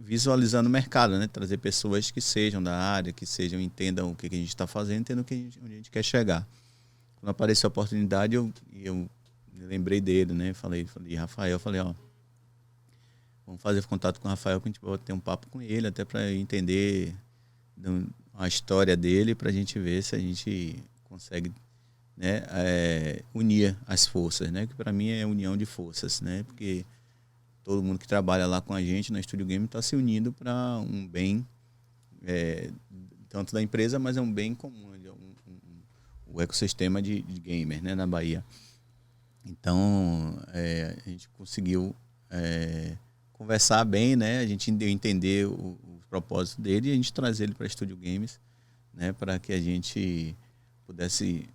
[SPEAKER 2] visualizando o mercado, né? Trazer pessoas que sejam da área, que entendam o que a gente está fazendo, entendam onde a gente quer chegar. Quando apareceu a oportunidade, eu lembrei dele, né? Falei, Rafael, vamos fazer contato com o Rafael, que a gente vai ter um papo com ele, até para entender a história dele, para a gente ver se a gente consegue, né, unir as forças, né? Que para mim é união de forças, né? Porque todo mundo que trabalha lá com a gente na Studio Game está se unindo para um bem, tanto da empresa, mas é um bem comum, o ecossistema de gamer, né, na Bahia. Então, a gente conseguiu conversar bem, né, a gente entender o propósito dele e a gente trazer ele para a Studio Games, né, para que a gente pudesse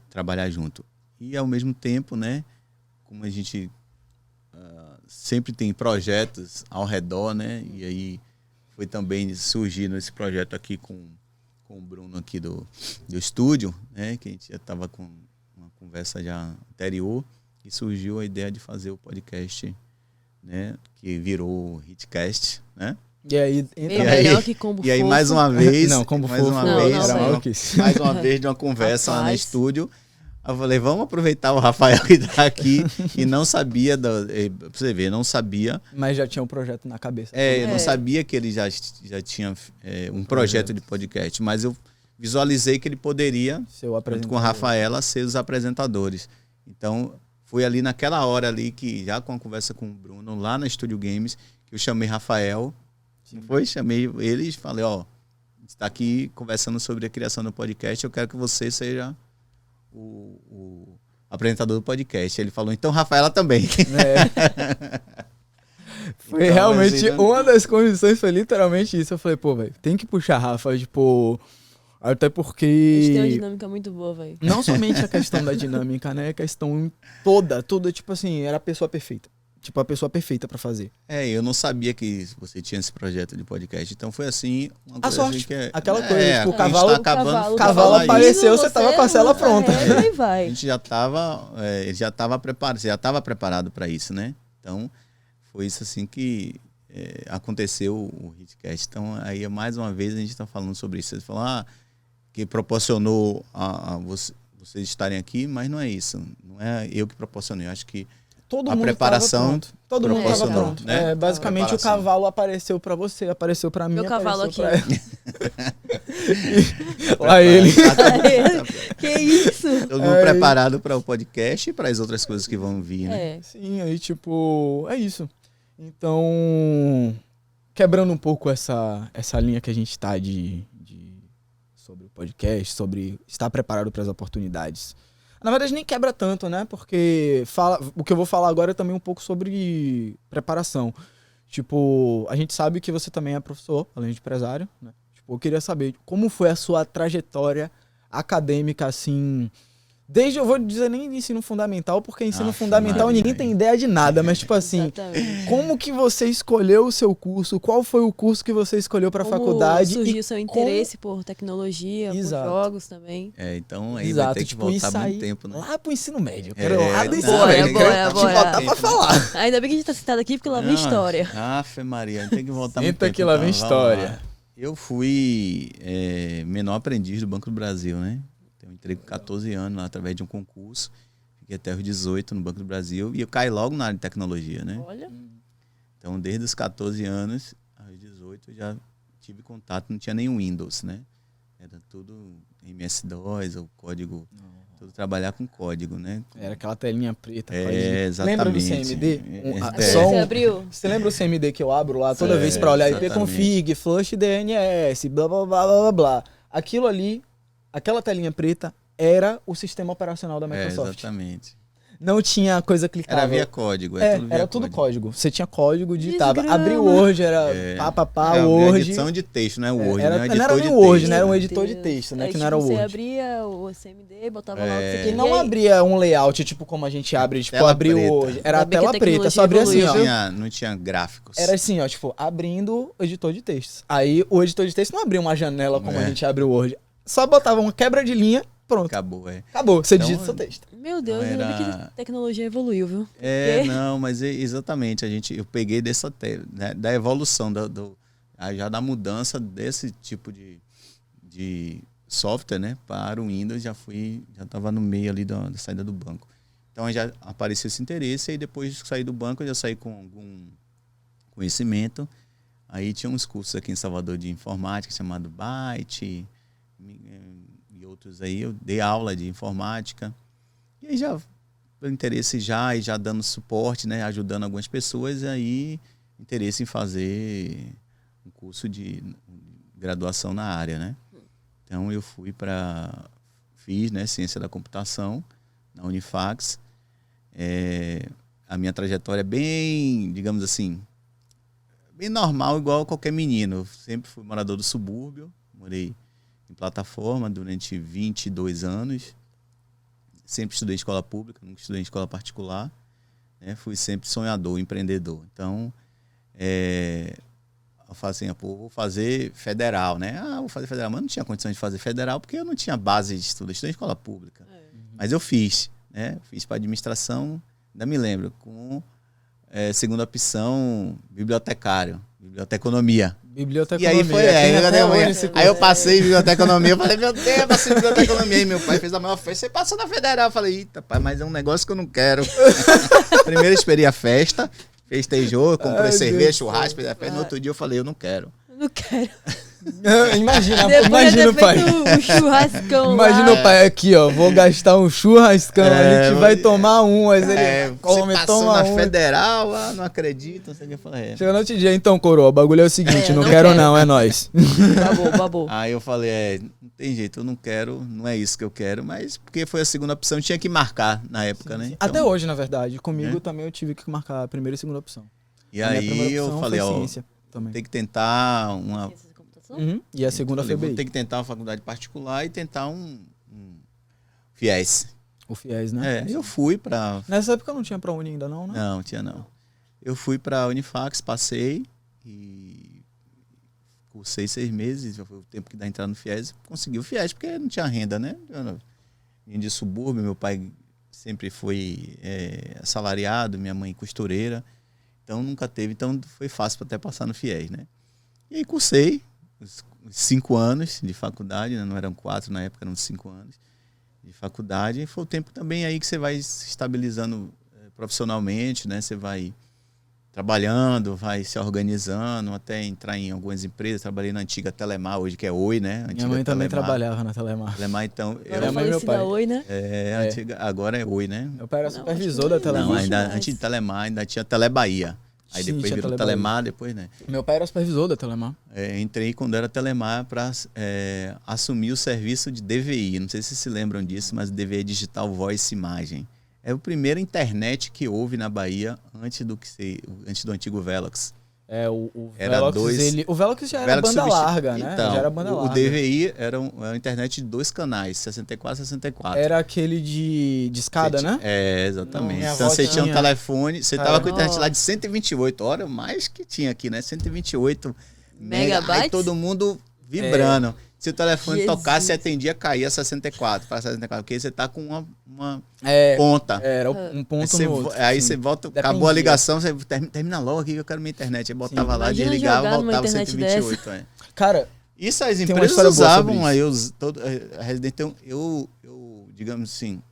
[SPEAKER 2] trabalhar junto. E, ao mesmo tempo, né, como a gente sempre tem projetos ao redor, né? E aí foi também surgindo esse projeto aqui com o Bruno aqui do estúdio, né? Que a gente já estava com uma conversa já anterior e surgiu a ideia de fazer o podcast, né? Que virou o Hitcast, né?
[SPEAKER 1] E aí,
[SPEAKER 3] melhor que Combo
[SPEAKER 2] e aí
[SPEAKER 3] Fofo.
[SPEAKER 2] mais uma vez,
[SPEAKER 1] não, Combo
[SPEAKER 2] mais
[SPEAKER 1] Fofo
[SPEAKER 2] uma
[SPEAKER 3] não,
[SPEAKER 2] vez,
[SPEAKER 3] não,
[SPEAKER 1] era
[SPEAKER 3] não.
[SPEAKER 2] mais uma vez de uma conversa lá no
[SPEAKER 3] Rapaz.
[SPEAKER 2] estúdio. Eu falei, vamos aproveitar o Rafael que tá aqui e não sabia, pra você ver, não sabia.
[SPEAKER 1] Mas já tinha um projeto na cabeça.
[SPEAKER 2] Eu não sabia que ele já tinha um projeto de podcast, mas eu visualizei que ele poderia, junto com a Rafaela, ser os apresentadores. Então, foi ali naquela hora ali que, já com a conversa com o Bruno, lá na Studio Games, que eu chamei Rafael. Chamei ele e falei, a gente está aqui conversando sobre a criação do podcast, eu quero que você seja o apresentador do podcast. Ele falou, então Rafaela também.
[SPEAKER 1] Foi
[SPEAKER 2] então,
[SPEAKER 1] realmente, uma das condições foi literalmente isso. Eu falei, pô, velho, tem que puxar a Rafa, tipo, até porque...
[SPEAKER 3] A gente tem uma dinâmica muito boa, velho.
[SPEAKER 1] Não somente a questão da dinâmica, né? A questão toda, tipo assim, era a pessoa perfeita. Tipo, a pessoa perfeita pra fazer.
[SPEAKER 2] Eu não sabia que você tinha esse projeto de podcast. Então foi assim, uma
[SPEAKER 1] A
[SPEAKER 2] coisa
[SPEAKER 1] sorte,
[SPEAKER 2] assim
[SPEAKER 1] aquela coisa, tipo, o cavalo,
[SPEAKER 2] o
[SPEAKER 1] cavalo apareceu, você tava com a cela pronta.
[SPEAKER 3] E vai.
[SPEAKER 2] A gente já estava preparado, você já estava preparado para isso, né? Então, foi isso assim que aconteceu o Hitcast. Então, aí mais uma vez a gente está falando sobre isso. Você falou, que proporcionou vocês estarem aqui, mas não é isso. Não é eu que proporcionei. Eu acho que
[SPEAKER 1] Todo
[SPEAKER 2] a
[SPEAKER 1] mundo
[SPEAKER 2] preparação
[SPEAKER 1] tava pronto. Todo mundo estava
[SPEAKER 2] proporcionou,
[SPEAKER 1] pronto.
[SPEAKER 2] né?
[SPEAKER 1] Basicamente, o cavalo apareceu pra você, apareceu pra mim,
[SPEAKER 3] Meu cavalo
[SPEAKER 1] apareceu
[SPEAKER 3] aqui.
[SPEAKER 1] pra ela. Lá ele.
[SPEAKER 3] Que isso?
[SPEAKER 2] Todo mundo preparado para o podcast e para as outras coisas que vão vir, né?
[SPEAKER 1] Sim, aí tipo, é isso. Então, quebrando um pouco essa linha que a gente está sobre o podcast, sobre estar preparado para as oportunidades. Na verdade, nem quebra tanto, né? Porque o que eu vou falar agora é também um pouco sobre preparação. Tipo, a gente sabe que você também é professor, além de empresário, né? Tipo, eu queria saber como foi a sua trajetória acadêmica, assim... Desde, eu vou dizer, nem ensino fundamental, porque ensino fundamental ninguém tem ideia de nada, mas tipo assim,
[SPEAKER 3] Exatamente.
[SPEAKER 1] como que você escolheu o seu curso? Qual foi o curso que você escolheu para a faculdade?
[SPEAKER 3] Como surgiu
[SPEAKER 1] e
[SPEAKER 3] seu interesse por tecnologia,
[SPEAKER 1] Exato.
[SPEAKER 3] por jogos também?
[SPEAKER 2] Então aí
[SPEAKER 1] Exato,
[SPEAKER 2] vai ter que
[SPEAKER 1] tipo,
[SPEAKER 2] voltar
[SPEAKER 1] isso aí,
[SPEAKER 2] muito tempo, né?
[SPEAKER 1] lá pro ensino médio. Eu quero lá do
[SPEAKER 2] não,
[SPEAKER 1] ensino
[SPEAKER 3] bora,
[SPEAKER 1] médio.
[SPEAKER 3] bora,
[SPEAKER 1] Quero te
[SPEAKER 3] bora.
[SPEAKER 1] botar pra falar.
[SPEAKER 3] Ainda bem que a gente tá citado aqui, porque lá vem história.
[SPEAKER 2] Afe Maria, tem que voltar muito
[SPEAKER 1] Senta
[SPEAKER 2] tempo.
[SPEAKER 1] que lá vem
[SPEAKER 2] então, vamos
[SPEAKER 1] história.
[SPEAKER 2] lá. Eu fui menor aprendiz do Banco do Brasil, né? Eu entrei com 14 anos lá, através de um concurso. Fiquei até os 18 no Banco do Brasil. E eu caí logo na área de tecnologia, né?
[SPEAKER 3] Olha.
[SPEAKER 2] Então, desde os 14 anos aos 18, eu já tive contato. Não tinha nenhum Windows, né? Era tudo MS-DOS, ou código... Tudo trabalhar com código, né?
[SPEAKER 1] Era aquela telinha preta.
[SPEAKER 2] Exatamente.
[SPEAKER 1] Lembra do CMD?
[SPEAKER 3] Você abriu?
[SPEAKER 1] Você lembra o CMD que eu abro lá toda vez para olhar
[SPEAKER 2] exatamente.
[SPEAKER 1] ipconfig, flush DNS, blá blá blá blá blá. Aquilo ali, aquela telinha preta, era o sistema operacional da Microsoft.
[SPEAKER 2] Exatamente.
[SPEAKER 1] Não tinha coisa clicável.
[SPEAKER 2] Era via código.
[SPEAKER 1] Era tudo código. Você tinha código, digitava.
[SPEAKER 3] Desgrama.
[SPEAKER 1] Abriu o Word, era Word.
[SPEAKER 2] Edição de texto, não é Word,
[SPEAKER 1] Era,
[SPEAKER 2] não é
[SPEAKER 1] não
[SPEAKER 2] editor
[SPEAKER 1] era
[SPEAKER 2] de
[SPEAKER 1] nem
[SPEAKER 2] texto.
[SPEAKER 1] Word, né? Era um
[SPEAKER 3] Meu
[SPEAKER 1] editor de
[SPEAKER 3] Deus.
[SPEAKER 1] texto, né?
[SPEAKER 3] Aí,
[SPEAKER 1] Que não era o
[SPEAKER 3] Você
[SPEAKER 1] Word.
[SPEAKER 3] abria o CMD, botava lá o que você
[SPEAKER 1] E
[SPEAKER 3] queria.
[SPEAKER 1] não abria um layout, tipo como a gente abre, tipo,
[SPEAKER 2] Tela
[SPEAKER 1] abriu
[SPEAKER 2] preta.
[SPEAKER 1] hoje. Era a
[SPEAKER 3] Ainda bem que a
[SPEAKER 1] tela preta, só
[SPEAKER 3] tecnologia
[SPEAKER 1] abria assim,
[SPEAKER 3] evoluiu,
[SPEAKER 1] ó.
[SPEAKER 2] Não tinha gráficos.
[SPEAKER 1] Era assim, ó, tipo, abrindo o editor de textos. Aí o editor de texto não abria uma janela como a gente abre o Word. Só botava uma quebra de linha, pronto.
[SPEAKER 2] Acabou,
[SPEAKER 1] Acabou, você
[SPEAKER 2] Então,
[SPEAKER 1] digita seu texto.
[SPEAKER 3] Meu Deus,
[SPEAKER 2] Não
[SPEAKER 3] ainda bem que
[SPEAKER 2] era-
[SPEAKER 3] a tecnologia evoluiu, viu?
[SPEAKER 2] Não, mas exatamente, eu peguei da evolução, já da mudança desse tipo de software, né, para o Windows, já estava no meio ali da saída do banco. Então já apareceu esse interesse, e depois de sair do banco, eu já saí com algum conhecimento. Aí tinha uns cursos aqui em Salvador de informática, chamado Byte, e outros aí. Eu dei aula de informática. E aí já, pelo interesse e já dando suporte, né, ajudando algumas pessoas, e aí interesse em fazer um curso de graduação na área, né? Então eu fiz, né, ciência da computação na Unifax. A minha trajetória é bem, digamos assim, bem normal, igual qualquer menino. Eu sempre fui morador do subúrbio, morei em Plataforma durante 22 anos. Sempre estudei em escola pública, nunca estudei em escola particular. Né? Fui sempre sonhador, empreendedor. Então, eu falo assim, vou fazer federal, né? Vou fazer federal. Mas não tinha condição de fazer federal porque eu não tinha base de estudo. Eu estudei em escola pública. Mas eu fiz, né? Fiz para administração, ainda me lembro, com segunda opção, bibliotecário, biblioteconomia.
[SPEAKER 1] Biblioteconomia.
[SPEAKER 2] E aí foi, aí eu passei em biblioteconomia, eu falei, meu Deus, eu passei em biblioteconomia. E meu pai fez a maior festa, você passou na federal. Eu falei, eita, pai, mas é um negócio que eu não quero. Primeiro eu esperei a festa, festejou, eu comprei cerveja, churrasco, fez a festa. No outro dia eu falei, eu não quero.
[SPEAKER 3] Não quero.
[SPEAKER 1] Imagina
[SPEAKER 3] Depois
[SPEAKER 1] o pai.
[SPEAKER 3] um churrascão
[SPEAKER 1] Imagina
[SPEAKER 3] lá.
[SPEAKER 1] o pai aqui, ó. Vou gastar um churrascão, a gente vai tomar um, mas ele come,
[SPEAKER 2] você passou
[SPEAKER 1] toma
[SPEAKER 2] na
[SPEAKER 1] um.
[SPEAKER 2] federal, não acredito, não sei o que eu falei.
[SPEAKER 1] Chega no outro dia, então, coroa, o bagulho é o seguinte, não
[SPEAKER 3] não
[SPEAKER 1] quero
[SPEAKER 3] quero.
[SPEAKER 1] não, é nóis.
[SPEAKER 3] Babou.
[SPEAKER 2] Aí eu falei, não tem jeito, eu não quero, não é isso que eu quero, mas porque foi a segunda opção, tinha que marcar na época, né? Então,
[SPEAKER 1] Até hoje, na verdade. Comigo também eu tive que marcar a primeira e segunda opção.
[SPEAKER 2] E
[SPEAKER 1] A minha
[SPEAKER 2] aí
[SPEAKER 1] primeira
[SPEAKER 2] eu
[SPEAKER 1] opção
[SPEAKER 2] falei,
[SPEAKER 1] foi
[SPEAKER 2] ó,
[SPEAKER 1] ciência também.
[SPEAKER 2] tem que tentar uma...
[SPEAKER 3] Ciências da computação?
[SPEAKER 1] Uhum. E a segunda foi
[SPEAKER 2] Vou
[SPEAKER 1] BI.
[SPEAKER 2] ter que tentar uma faculdade particular e tentar um FIES.
[SPEAKER 1] O FIES, né?
[SPEAKER 2] Eu fui pra...
[SPEAKER 1] Nessa época não tinha pra Uni ainda não, né?
[SPEAKER 2] Não, tinha não. Eu fui pra Unifax, passei e cursei 6 meses, já foi o tempo que dá entrar no FIES, consegui o FIES porque não tinha renda, né? Eu vim de subúrbio, meu pai sempre foi assalariado, minha mãe costureira, então nunca teve, então foi fácil até passar no FIES, né? E aí cursei os 5 anos de faculdade, né? Não eram 4 na época, eram 5 anos de faculdade, e foi o tempo também aí que você vai se estabilizando profissionalmente, né? Você vai trabalhando, vai se organizando, até entrar em algumas empresas. Trabalhei na antiga Telemar, hoje que é Oi, né? Antiga
[SPEAKER 1] Minha mãe também
[SPEAKER 2] Telemar.
[SPEAKER 1] trabalhava na Telemar.
[SPEAKER 2] Telemar, então...
[SPEAKER 3] Agora
[SPEAKER 1] mãe e meu
[SPEAKER 3] falecida
[SPEAKER 1] pai.
[SPEAKER 3] Oi, né?
[SPEAKER 2] Antiga, agora é Oi, né?
[SPEAKER 1] Meu pai era
[SPEAKER 3] Não,
[SPEAKER 1] supervisor
[SPEAKER 3] acho que
[SPEAKER 1] da
[SPEAKER 3] não.
[SPEAKER 2] Não,
[SPEAKER 1] Telemar.
[SPEAKER 3] existe
[SPEAKER 2] ainda
[SPEAKER 3] mais.
[SPEAKER 2] antes de Telemar, ainda tinha Telebahia. Aí
[SPEAKER 1] Sim,
[SPEAKER 2] depois
[SPEAKER 1] tinha
[SPEAKER 2] virou
[SPEAKER 1] Telebahia.
[SPEAKER 2] Telemar, depois, né?
[SPEAKER 1] Meu pai era supervisor da Telemar.
[SPEAKER 2] Entrei quando era Telemar para assumir o serviço de DVI. Não sei se vocês se lembram disso, mas DVI Digital Voice Imagem. É o primeiro internet que houve na Bahia antes do antigo Velox.
[SPEAKER 1] O
[SPEAKER 2] Era
[SPEAKER 1] Velox,
[SPEAKER 2] dois-
[SPEAKER 1] o Velox já era
[SPEAKER 2] Velox
[SPEAKER 1] banda
[SPEAKER 2] substitu-
[SPEAKER 1] larga, né?
[SPEAKER 2] Então,
[SPEAKER 1] Já era banda
[SPEAKER 2] o
[SPEAKER 1] larga.
[SPEAKER 2] DVI era uma internet de 2 canais, 64 e 64.
[SPEAKER 1] Era aquele de escada, né?
[SPEAKER 2] Exatamente.
[SPEAKER 1] Minha
[SPEAKER 2] Então
[SPEAKER 1] avó
[SPEAKER 2] você tinha um
[SPEAKER 1] tinha.
[SPEAKER 2] telefone, você
[SPEAKER 1] Cara.
[SPEAKER 2] tava com a internet lá de 128, olha, mais que tinha aqui, né? 128
[SPEAKER 3] Megabytes?
[SPEAKER 2] Aí todo mundo vibrando. Se o telefone
[SPEAKER 3] Jesus.
[SPEAKER 2] tocasse e atendia, caía 64 para 64, porque você tá com uma
[SPEAKER 1] É,
[SPEAKER 2] ponta.
[SPEAKER 1] era um ponto no outro.
[SPEAKER 2] Aí
[SPEAKER 1] sim.
[SPEAKER 2] você volta,
[SPEAKER 1] Dependia.
[SPEAKER 2] acabou a ligação, você termina logo aqui que eu quero minha internet. Aí botava lá,
[SPEAKER 3] Imagina
[SPEAKER 2] desligava,
[SPEAKER 3] jogar numa
[SPEAKER 2] voltava
[SPEAKER 3] internet
[SPEAKER 2] 128.
[SPEAKER 1] Cara,
[SPEAKER 2] Isso as
[SPEAKER 1] Tem uma
[SPEAKER 2] empresas
[SPEAKER 1] história boa sobre
[SPEAKER 2] usavam,
[SPEAKER 1] isso.
[SPEAKER 2] aí a Resident, então, eu, digamos assim,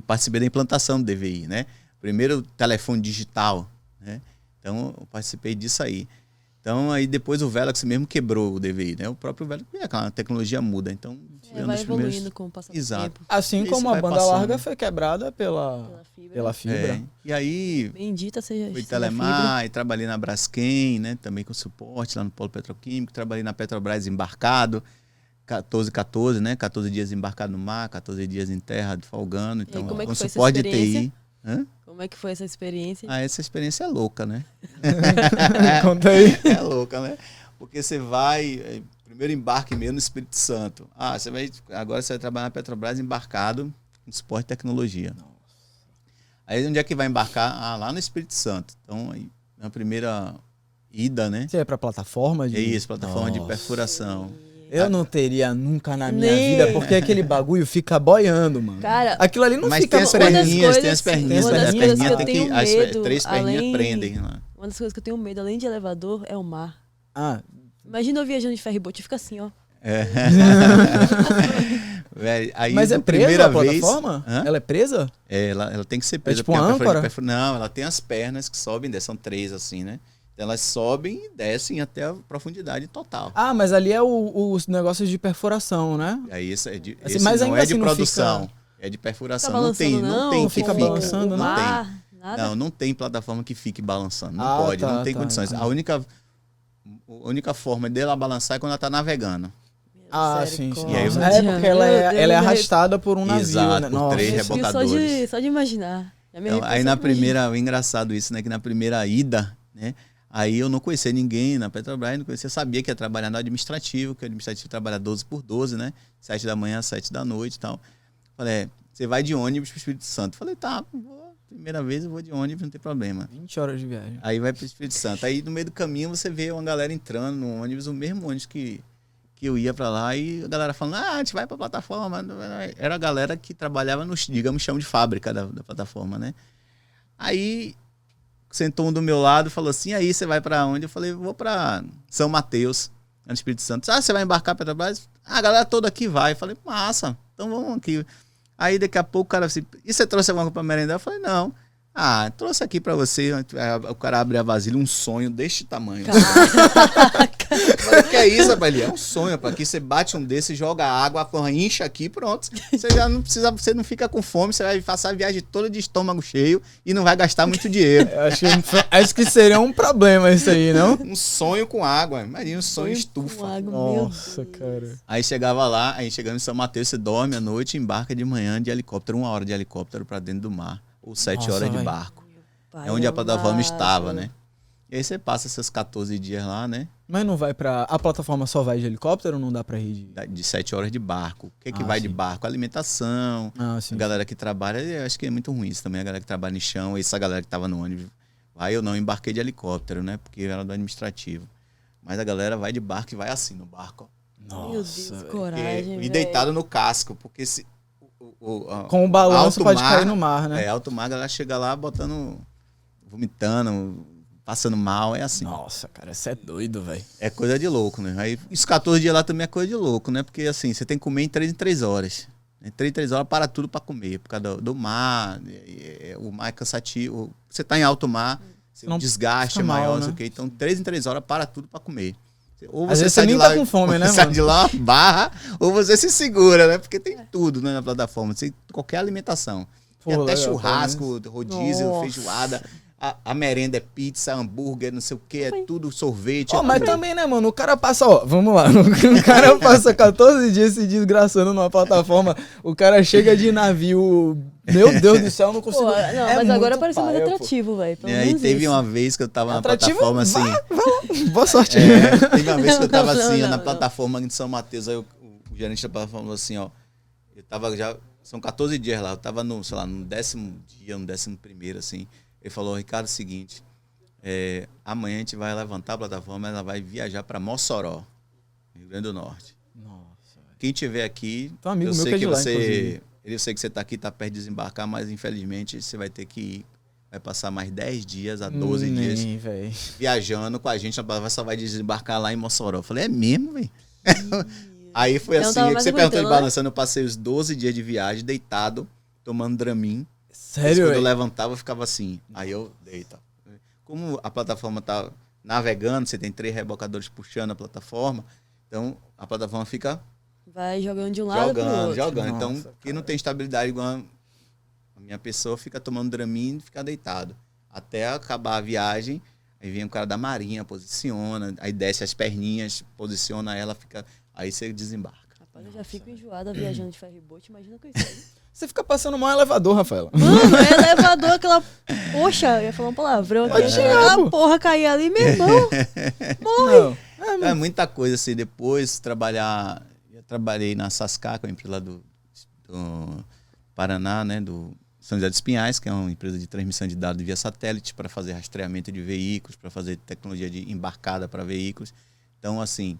[SPEAKER 2] participei da implantação do DVI, né? Primeiro telefone digital, né? Então eu participei disso aí. Então aí depois o Velox mesmo quebrou o DVI, né? O próprio Velox, a tecnologia muda, então foi um
[SPEAKER 3] vai
[SPEAKER 2] dos
[SPEAKER 3] evoluindo
[SPEAKER 2] primeiros.
[SPEAKER 3] com o passar do
[SPEAKER 2] Exato.
[SPEAKER 3] tempo.
[SPEAKER 1] assim
[SPEAKER 2] Isso
[SPEAKER 1] como a
[SPEAKER 2] vai
[SPEAKER 1] banda
[SPEAKER 2] passando.
[SPEAKER 1] larga foi quebrada
[SPEAKER 3] Pela fibra.
[SPEAKER 1] pela fibra.
[SPEAKER 2] E aí
[SPEAKER 3] Bendita seja
[SPEAKER 2] fui
[SPEAKER 3] seja a fibra.
[SPEAKER 2] Telemar, e trabalhei na Braskem, né? Também com suporte lá no Polo Petroquímico, trabalhei na Petrobras embarcado, 14, né? 14 dias embarcado no mar, 14 dias em terra, folgando. Então,
[SPEAKER 3] como é que
[SPEAKER 2] com
[SPEAKER 3] foi essa
[SPEAKER 2] suporte de
[SPEAKER 3] experiência?
[SPEAKER 2] TI. Hã?
[SPEAKER 3] Como é que foi essa experiência?
[SPEAKER 2] Essa experiência é louca, né?
[SPEAKER 1] Conta aí.
[SPEAKER 2] É louca, né? Porque você vai, primeiro embarque mesmo no Espírito Santo. Agora você vai trabalhar na Petrobras embarcado com suporte de tecnologia. Aí onde é que vai embarcar? Lá no Espírito Santo. Então, aí, na primeira ida, né?
[SPEAKER 1] Você é pra plataforma de...
[SPEAKER 2] É isso, plataforma de
[SPEAKER 1] Nossa.
[SPEAKER 2] perfuração.
[SPEAKER 1] Eu não teria nunca na minha
[SPEAKER 3] Nem.
[SPEAKER 1] vida, porque aquele bagulho fica boiando, mano.
[SPEAKER 3] Cara,
[SPEAKER 1] Aquilo ali não
[SPEAKER 2] Mas
[SPEAKER 1] fica...
[SPEAKER 2] tem as
[SPEAKER 3] uma das
[SPEAKER 2] perninhas,
[SPEAKER 3] coisas-
[SPEAKER 2] tem as perninhas.
[SPEAKER 1] uma das
[SPEAKER 2] As
[SPEAKER 1] coisas que
[SPEAKER 2] perninhas
[SPEAKER 1] eu
[SPEAKER 2] tem
[SPEAKER 3] tenho
[SPEAKER 2] que. As
[SPEAKER 3] medo,
[SPEAKER 2] 3 perninhas
[SPEAKER 3] além-
[SPEAKER 2] prendem lá.
[SPEAKER 3] uma das coisas que eu tenho medo, além de elevador, é o mar.
[SPEAKER 1] Ah,
[SPEAKER 3] Imagina eu viajando de ferryboat, fica assim, ó.
[SPEAKER 2] Velho, aí
[SPEAKER 1] mas é
[SPEAKER 2] da
[SPEAKER 1] presa
[SPEAKER 2] primeira
[SPEAKER 1] a
[SPEAKER 2] vez.
[SPEAKER 1] plataforma?
[SPEAKER 2] Hã?
[SPEAKER 1] Ela é presa?
[SPEAKER 2] Ela tem que ser presa.
[SPEAKER 1] tipo
[SPEAKER 2] porque
[SPEAKER 1] uma
[SPEAKER 2] a perfura-
[SPEAKER 1] âncora?
[SPEAKER 2] Não, ela tem as pernas que sobem, são 3 assim, né? Então, elas sobem e descem até a profundidade total.
[SPEAKER 1] Ah, mas ali é os negócios de perfuração, né?
[SPEAKER 2] Aí esse
[SPEAKER 1] Assim,
[SPEAKER 2] esse
[SPEAKER 1] mas
[SPEAKER 2] não
[SPEAKER 1] ainda
[SPEAKER 2] é
[SPEAKER 1] assim
[SPEAKER 2] de
[SPEAKER 1] não
[SPEAKER 2] produção,
[SPEAKER 1] fica-
[SPEAKER 2] é de
[SPEAKER 3] Fica
[SPEAKER 2] perfuração.
[SPEAKER 3] balançando,
[SPEAKER 2] Não tem que
[SPEAKER 1] fica
[SPEAKER 2] fique.
[SPEAKER 1] balançando,
[SPEAKER 3] o
[SPEAKER 1] não
[SPEAKER 3] mar, nada.
[SPEAKER 2] Não tem plataforma que fique balançando. Não
[SPEAKER 1] Ah,
[SPEAKER 2] pode,
[SPEAKER 1] tá,
[SPEAKER 2] não tem
[SPEAKER 1] tá,
[SPEAKER 2] condições.
[SPEAKER 1] tá.
[SPEAKER 2] A única forma dela balançar é quando ela tá navegando.
[SPEAKER 1] Ah, sim, sim.
[SPEAKER 2] E aí,
[SPEAKER 1] É porque ela é arrastada por um navio,
[SPEAKER 2] Exato,
[SPEAKER 1] né?
[SPEAKER 2] por
[SPEAKER 1] Nossa.
[SPEAKER 2] 3
[SPEAKER 3] Arrepio
[SPEAKER 2] rebocadores.
[SPEAKER 3] só de imaginar. Já me
[SPEAKER 2] Então,
[SPEAKER 3] arrepio
[SPEAKER 2] aí
[SPEAKER 3] só
[SPEAKER 2] na
[SPEAKER 3] de imaginar.
[SPEAKER 2] primeira, o engraçado isso, né? Que na primeira ida, né? Aí eu não conhecia ninguém na Petrobras, não conhecia, sabia que ia trabalhar no administrativo, que o administrativo trabalha 12 por 12, né? 7 da manhã, 7 da noite e tal. Falei, você vai de ônibus pro Espírito Santo. Falei, tá, primeira vez eu vou de ônibus, não tem problema.
[SPEAKER 1] 20 horas de viagem.
[SPEAKER 2] Aí vai pro Espírito Santo. Aí no meio do caminho você vê uma galera entrando no ônibus, o mesmo ônibus que eu ia pra lá, e a galera falando, a gente vai pra plataforma. Era a galera que trabalhava no, digamos, chão de fábrica da plataforma, né? Aí sentou um do meu lado e falou assim, aí você vai pra onde? Eu falei, vou pra São Mateus, no Espírito Santo. Você vai embarcar pra Petrobras? A galera toda aqui vai. Eu falei, massa, então vamos aqui. Aí daqui a pouco o cara assim, e você trouxe alguma coisa pra merendar? Eu falei, não. Trouxe aqui pra você. O cara abre a vasilha, um sonho deste tamanho. O que é isso, rapaz? É um sonho, rapaz. Aqui você bate um desse, joga água, a porra incha aqui, pronto. Você já não precisa, você não fica com fome, você vai passar a viagem toda de estômago cheio e não vai gastar muito dinheiro.
[SPEAKER 1] Acho que seria um problema isso aí, não?
[SPEAKER 2] Um sonho com água. Imagina um sonho estufa.
[SPEAKER 3] Com água, meu
[SPEAKER 1] Nossa,
[SPEAKER 3] Deus.
[SPEAKER 1] cara.
[SPEAKER 2] Aí chegava lá, aí chegando em São Mateus, você dorme à noite, embarca de manhã de helicóptero, 1 hora de helicóptero pra dentro do mar. Ou 7
[SPEAKER 1] Nossa,
[SPEAKER 2] horas de
[SPEAKER 1] véio.
[SPEAKER 2] barco.
[SPEAKER 3] Pai
[SPEAKER 2] É onde a
[SPEAKER 3] amado.
[SPEAKER 2] plataforma estava, né? E aí você passa esses 14 dias lá, né?
[SPEAKER 1] Mas não vai pra... A plataforma só vai de helicóptero ou não dá pra ir de...
[SPEAKER 2] De 7 horas de barco. O que é que
[SPEAKER 1] Ah,
[SPEAKER 2] vai
[SPEAKER 1] sim.
[SPEAKER 2] de barco? Alimentação.
[SPEAKER 1] Ah, sim.
[SPEAKER 2] A galera que trabalha, eu acho que é muito ruim isso também. A galera que trabalha no chão, essa galera que tava no ônibus. Aí eu não embarquei de helicóptero, né? Porque eu era do administrativo. Mas a galera vai de barco e vai assim no barco.
[SPEAKER 1] Nossa,
[SPEAKER 3] Meu Deus,
[SPEAKER 1] velho.
[SPEAKER 3] coragem,
[SPEAKER 2] E
[SPEAKER 3] velho.
[SPEAKER 2] deitado no casco. Porque se...
[SPEAKER 1] Com o balanço
[SPEAKER 2] alto
[SPEAKER 1] pode
[SPEAKER 2] mar,
[SPEAKER 1] cair no mar, né?
[SPEAKER 2] alto mar, a galera chega lá botando... Vomitando, passando mal, é assim.
[SPEAKER 1] Nossa, cara, você é doido, velho.
[SPEAKER 2] É coisa de louco, né? Aí os 14 dias lá também é coisa de louco, né? Porque assim, você tem que comer em 3 horas. Em 3 horas para tudo para comer. Por causa do mar, o mar é cansativo. Você tá em alto mar,
[SPEAKER 1] Não
[SPEAKER 2] o desgaste é
[SPEAKER 1] fica mal,
[SPEAKER 2] maior,
[SPEAKER 1] né?
[SPEAKER 2] não sei o quê. Então, 3 horas para tudo para comer. Ou
[SPEAKER 1] Às vezes
[SPEAKER 2] sai
[SPEAKER 1] você nem
[SPEAKER 2] de lá,
[SPEAKER 1] tá com fome, né,
[SPEAKER 2] sai
[SPEAKER 1] mano?
[SPEAKER 2] de lá, barra, ou você se segura, né? Porque tem tudo, né, na plataforma. Tem qualquer alimentação. Tem
[SPEAKER 1] Pô,
[SPEAKER 2] até
[SPEAKER 1] legal,
[SPEAKER 2] churrasco, rodízio,
[SPEAKER 3] Nossa.
[SPEAKER 2] feijoada. A merenda é pizza, hambúrguer, não sei o que, é tudo sorvete.
[SPEAKER 1] Mas também, né, mano? O cara passa, vamos lá. O cara passa 14 dias se desgraçando numa plataforma. O cara chega de navio. Meu Deus do céu, eu não consigo.
[SPEAKER 3] Mas agora pareceu mais atrativo, velho.
[SPEAKER 2] E aí teve uma vez que eu tava na plataforma assim.
[SPEAKER 1] Boa sorte.
[SPEAKER 2] Teve uma vez que eu tava assim, na plataforma de São Mateus. Aí o gerente da plataforma falou assim, ó. Eu tava já. São 14 dias lá. Eu tava no, sei lá, no 10º dia, no 11º, assim. Ele falou, Ricardo, é o seguinte, amanhã a gente vai levantar a plataforma, ela vai viajar para Mossoró, Rio Grande do Norte.
[SPEAKER 1] Nossa.
[SPEAKER 2] Quem tiver aqui,
[SPEAKER 1] um amigo
[SPEAKER 2] eu
[SPEAKER 1] meu
[SPEAKER 2] sei que
[SPEAKER 1] lá,
[SPEAKER 2] você, eu sei que você está aqui, está perto de desembarcar, mas infelizmente você vai ter que ir, vai passar mais 10 dias a 12 dias viajando com a gente, a plataforma só vai desembarcar lá em Mossoró. Eu falei, é mesmo, velho? Aí foi então, assim, que você perguntou de balançando, eu passei os 12 dias de viagem, deitado, tomando Dramin.
[SPEAKER 1] Sério?
[SPEAKER 2] Quando eu levantava, eu ficava assim. Aí eu deito. Como a plataforma tá navegando, você tem 3 rebocadores puxando a plataforma, então a plataforma fica...
[SPEAKER 3] Vai jogando de um lado pro outro.
[SPEAKER 2] Jogando.
[SPEAKER 1] Nossa,
[SPEAKER 2] então, quem não tem estabilidade igual a minha pessoa, fica tomando Dramin e fica deitado. Até acabar a viagem, aí vem o cara da marinha, posiciona, aí desce as perninhas, posiciona ela, fica... Aí você desembarca.
[SPEAKER 3] Rapaz, eu já fico enjoada viajando de ferryboat, imagina com isso.
[SPEAKER 1] Você fica passando mal elevador, Rafaela.
[SPEAKER 3] Mano, elevador, aquela... Poxa, eu ia falar um palavrão. Aquela porra cair ali, meu irmão. Morre.
[SPEAKER 2] É muita coisa, assim. Depois, eu trabalhei na Sascar, que é uma empresa lá do Paraná, né? Do São José dos Pinhais, que é uma empresa de transmissão de dados via satélite para fazer rastreamento de veículos, para fazer tecnologia de embarcada para veículos. Então, assim...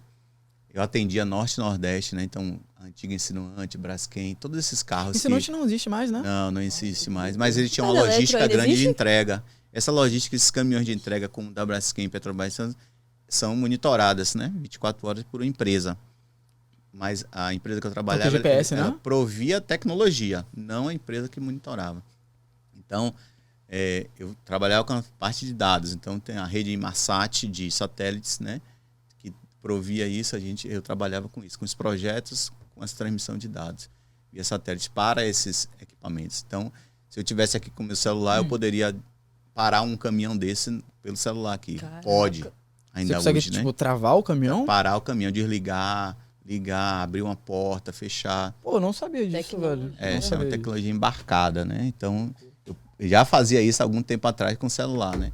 [SPEAKER 2] Eu atendia Norte e Nordeste, né? Então, a antiga Insinuante, Braskem, todos esses carros.
[SPEAKER 1] Insinuante não existe mais, né?
[SPEAKER 2] Não existe mais. Mas ele tinha uma logística grande de entrega. Essa logística, esses caminhões de entrega, como da Braskem e Petrobras, são monitoradas, né? 24 horas por empresa. Mas a empresa que eu trabalhava,
[SPEAKER 1] GPS,
[SPEAKER 2] ela
[SPEAKER 1] né?
[SPEAKER 2] provia tecnologia, não a empresa que monitorava. Então, eu trabalhava com a parte de dados. Então, tem a rede Inmarsat de satélites, né? Provia isso, eu trabalhava com isso, com os projetos, com essa transmissão de dados via satélite para esses equipamentos. Então, se eu tivesse aqui com o meu celular, eu poderia parar um caminhão desse pelo celular aqui. Caraca. Pode, ainda
[SPEAKER 1] você consegue,
[SPEAKER 2] hoje,
[SPEAKER 1] tipo,
[SPEAKER 2] né?
[SPEAKER 1] travar o caminhão?
[SPEAKER 2] Parar o caminhão, desligar, ligar, abrir uma porta, fechar.
[SPEAKER 1] Pô, eu não sabia disso, velho.
[SPEAKER 2] Essa é uma tecnologia embarcada, né? Então, eu já fazia isso há algum tempo atrás com o celular, né?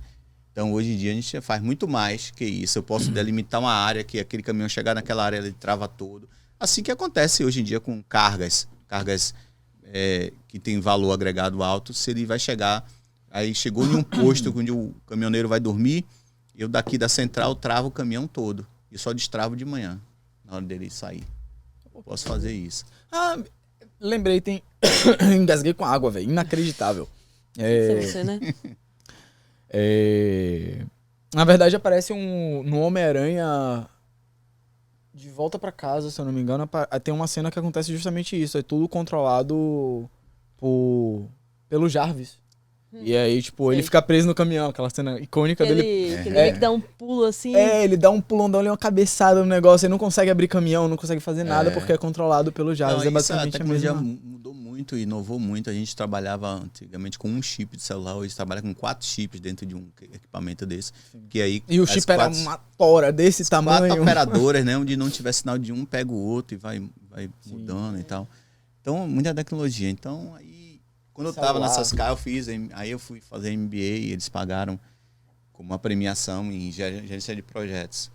[SPEAKER 2] Então, hoje em dia, a gente faz muito mais que isso. Eu posso delimitar uma área que aquele caminhão chegar naquela área, ele trava todo. Assim que acontece hoje em dia com cargas que tem valor agregado alto, se ele vai chegar, aí chegou em um posto onde o caminhoneiro vai dormir, eu daqui da central travo o caminhão todo. E só destravo de manhã, na hora dele sair. Eu posso fazer isso.
[SPEAKER 1] Lembrei, engasguei com água, velho. Inacreditável.
[SPEAKER 3] Você, né?
[SPEAKER 1] Na verdade, aparece no Homem-Aranha De Volta Pra Casa, se eu não me engano. Tem uma cena que acontece justamente isso. É tudo controlado pelo Jarvis. E aí, tipo, ele fica preso no caminhão. Aquela cena icônica dele.
[SPEAKER 3] Ele meio que dá um pulo assim.
[SPEAKER 1] Ele dá um pulão, dá uma cabeçada no negócio. Ele não consegue abrir caminhão, não consegue fazer nada porque é controlado pelo Jarvis.
[SPEAKER 2] Então,
[SPEAKER 1] basicamente
[SPEAKER 2] a tecnologia mudou muito, inovou muito. A gente trabalhava antigamente com um chip de celular, hoje trabalha com 4 chips dentro de um equipamento desse. Que aí,
[SPEAKER 1] e o chip era uma tora desse tamanho.
[SPEAKER 2] 4 operadoras, né? Onde não tiver sinal de um, pega o outro e vai mudando e tal. Então, muita tecnologia. Então, aí, quando eu estava nessas caras, eu fui fazer MBA e eles pagaram como uma premiação em gerência de projetos.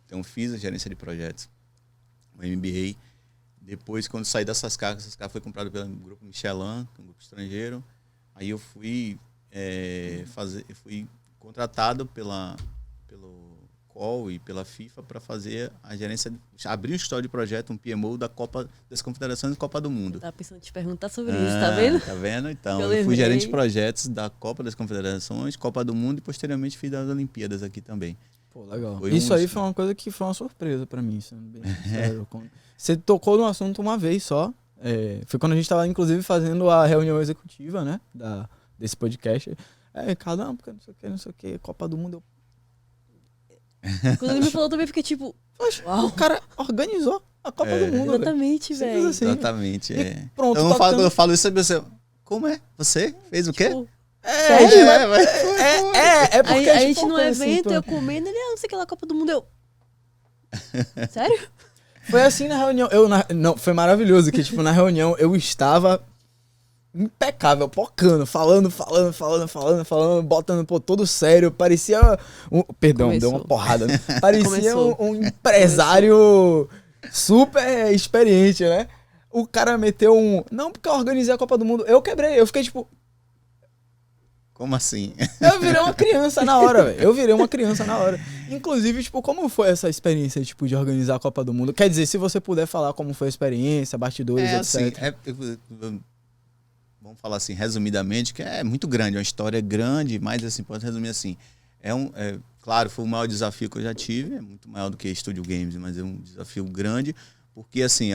[SPEAKER 2] Então, fiz a gerência de projetos, o MBA. Depois, quando saí dessas caras, essa cara foi comprada pelo grupo Michelin, um grupo estrangeiro. Aí eu fui fui contratado pelo COL e pela FIFA para fazer a gerência, abrir um história de projeto, um PMO da Copa das Confederações e Copa do Mundo.
[SPEAKER 3] Tava pensando em te perguntar sobre isso, tá vendo?
[SPEAKER 2] Tá vendo? Então, eu fui gerente de projetos da Copa das Confederações, Copa do Mundo e posteriormente fiz das Olimpíadas aqui também.
[SPEAKER 1] Pô, legal. Isso aí foi uma coisa que foi uma surpresa para mim, sendo bem sincero. Você tocou no assunto uma vez só. Foi quando a gente estava, inclusive, fazendo a reunião executiva, né? Desse podcast. Ricardo, não, porque não sei o que, Copa do Mundo.
[SPEAKER 3] Quando ele me falou, eu também fiquei tipo...
[SPEAKER 1] Uau. O cara organizou a Copa do Mundo.
[SPEAKER 3] Exatamente, velho.
[SPEAKER 2] Assim. Exatamente,
[SPEAKER 1] Pronto,
[SPEAKER 2] então, quando eu falo isso, você... Como é? Você fez o quê?
[SPEAKER 3] Tipo, Sério?
[SPEAKER 1] É porque
[SPEAKER 3] A
[SPEAKER 1] tipo,
[SPEAKER 3] gente
[SPEAKER 1] uma
[SPEAKER 3] no
[SPEAKER 1] coisa assim,
[SPEAKER 3] evento,
[SPEAKER 1] pô.
[SPEAKER 3] eu comendo, ele, não sei o que lá, Copa do Mundo, eu... Sério?
[SPEAKER 1] Foi assim na reunião. Não, foi maravilhoso, que tipo, na reunião eu estava impecável, pocando, falando, botando pô, todo sério. Parecia perdão,
[SPEAKER 3] Começou.
[SPEAKER 1] deu uma porrada. Né? Parecia
[SPEAKER 3] Começou.
[SPEAKER 1] um empresário super experiente, né? O cara meteu não, porque eu organizei a Copa do Mundo. Eu quebrei, eu fiquei tipo...
[SPEAKER 2] Como assim?
[SPEAKER 1] Eu virei uma criança na hora, velho. Inclusive, tipo, como foi essa experiência, tipo, de organizar a Copa do Mundo? Quer dizer, se você puder falar como foi a experiência, bastidores, etc.
[SPEAKER 2] Assim, vamos falar assim, resumidamente, que é muito grande, é uma história grande, mas assim, pode resumir assim. Claro, foi o maior desafio que eu já tive, é muito maior do que Studio Games, mas é um desafio grande, porque assim,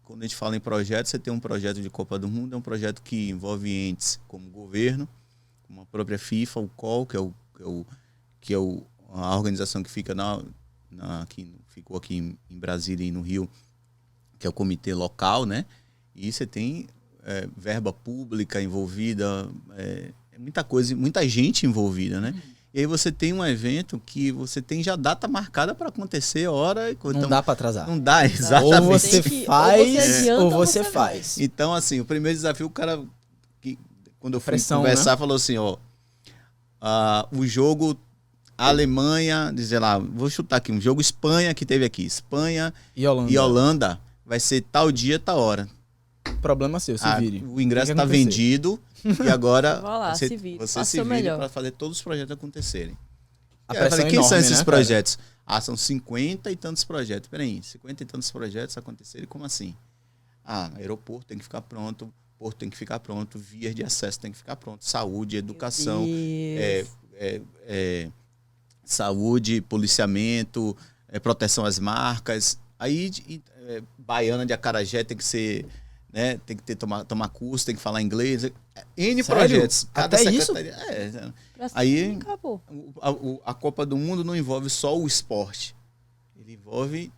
[SPEAKER 2] quando a gente fala em projeto, você tem um projeto de Copa do Mundo, é um projeto que envolve entes como governo, como a própria FIFA, o COL, que é a organização que fica que ficou aqui em Brasília e no Rio, que é o comitê local, né? E você tem verba pública envolvida, muita coisa, muita gente envolvida, né? E aí você tem um evento que você tem já data marcada para acontecer, hora...
[SPEAKER 1] Não dá para atrasar.
[SPEAKER 2] Não dá, exatamente.
[SPEAKER 1] Ou você faz, ou você
[SPEAKER 3] vai.
[SPEAKER 1] faz.
[SPEAKER 2] Então, assim, o primeiro desafio, o cara... Quando eu fui
[SPEAKER 1] Pressão,
[SPEAKER 2] conversar,
[SPEAKER 1] né?
[SPEAKER 2] falou assim, o jogo Alemanha, dizer lá, vou chutar aqui, um jogo Espanha que teve aqui, Espanha e Holanda vai ser tal dia, tal hora.
[SPEAKER 1] Problema seu, se vire.
[SPEAKER 2] O ingresso está vendido e agora
[SPEAKER 3] lá,
[SPEAKER 2] você se vire para fazer todos os projetos acontecerem.
[SPEAKER 1] A pressão
[SPEAKER 2] falei, quem
[SPEAKER 1] enorme,
[SPEAKER 2] são esses
[SPEAKER 1] né,
[SPEAKER 2] projetos? São 50 e tantos projetos. Peraí, 50 e tantos projetos acontecerem, como assim? Aeroporto tem que ficar pronto, porto tem que ficar pronto, vias de acesso tem que ficar pronto, saúde, educação, saúde, policiamento, proteção às marcas. Aí, Baiana de Acarajé tem que ser, né, tem que tomar curso, tem que falar inglês. N
[SPEAKER 1] Sério?
[SPEAKER 2] projetos. Cada
[SPEAKER 1] até
[SPEAKER 2] secretaria.
[SPEAKER 1] Isso?
[SPEAKER 2] Aí a Copa do Mundo não envolve só o esporte. Ele envolve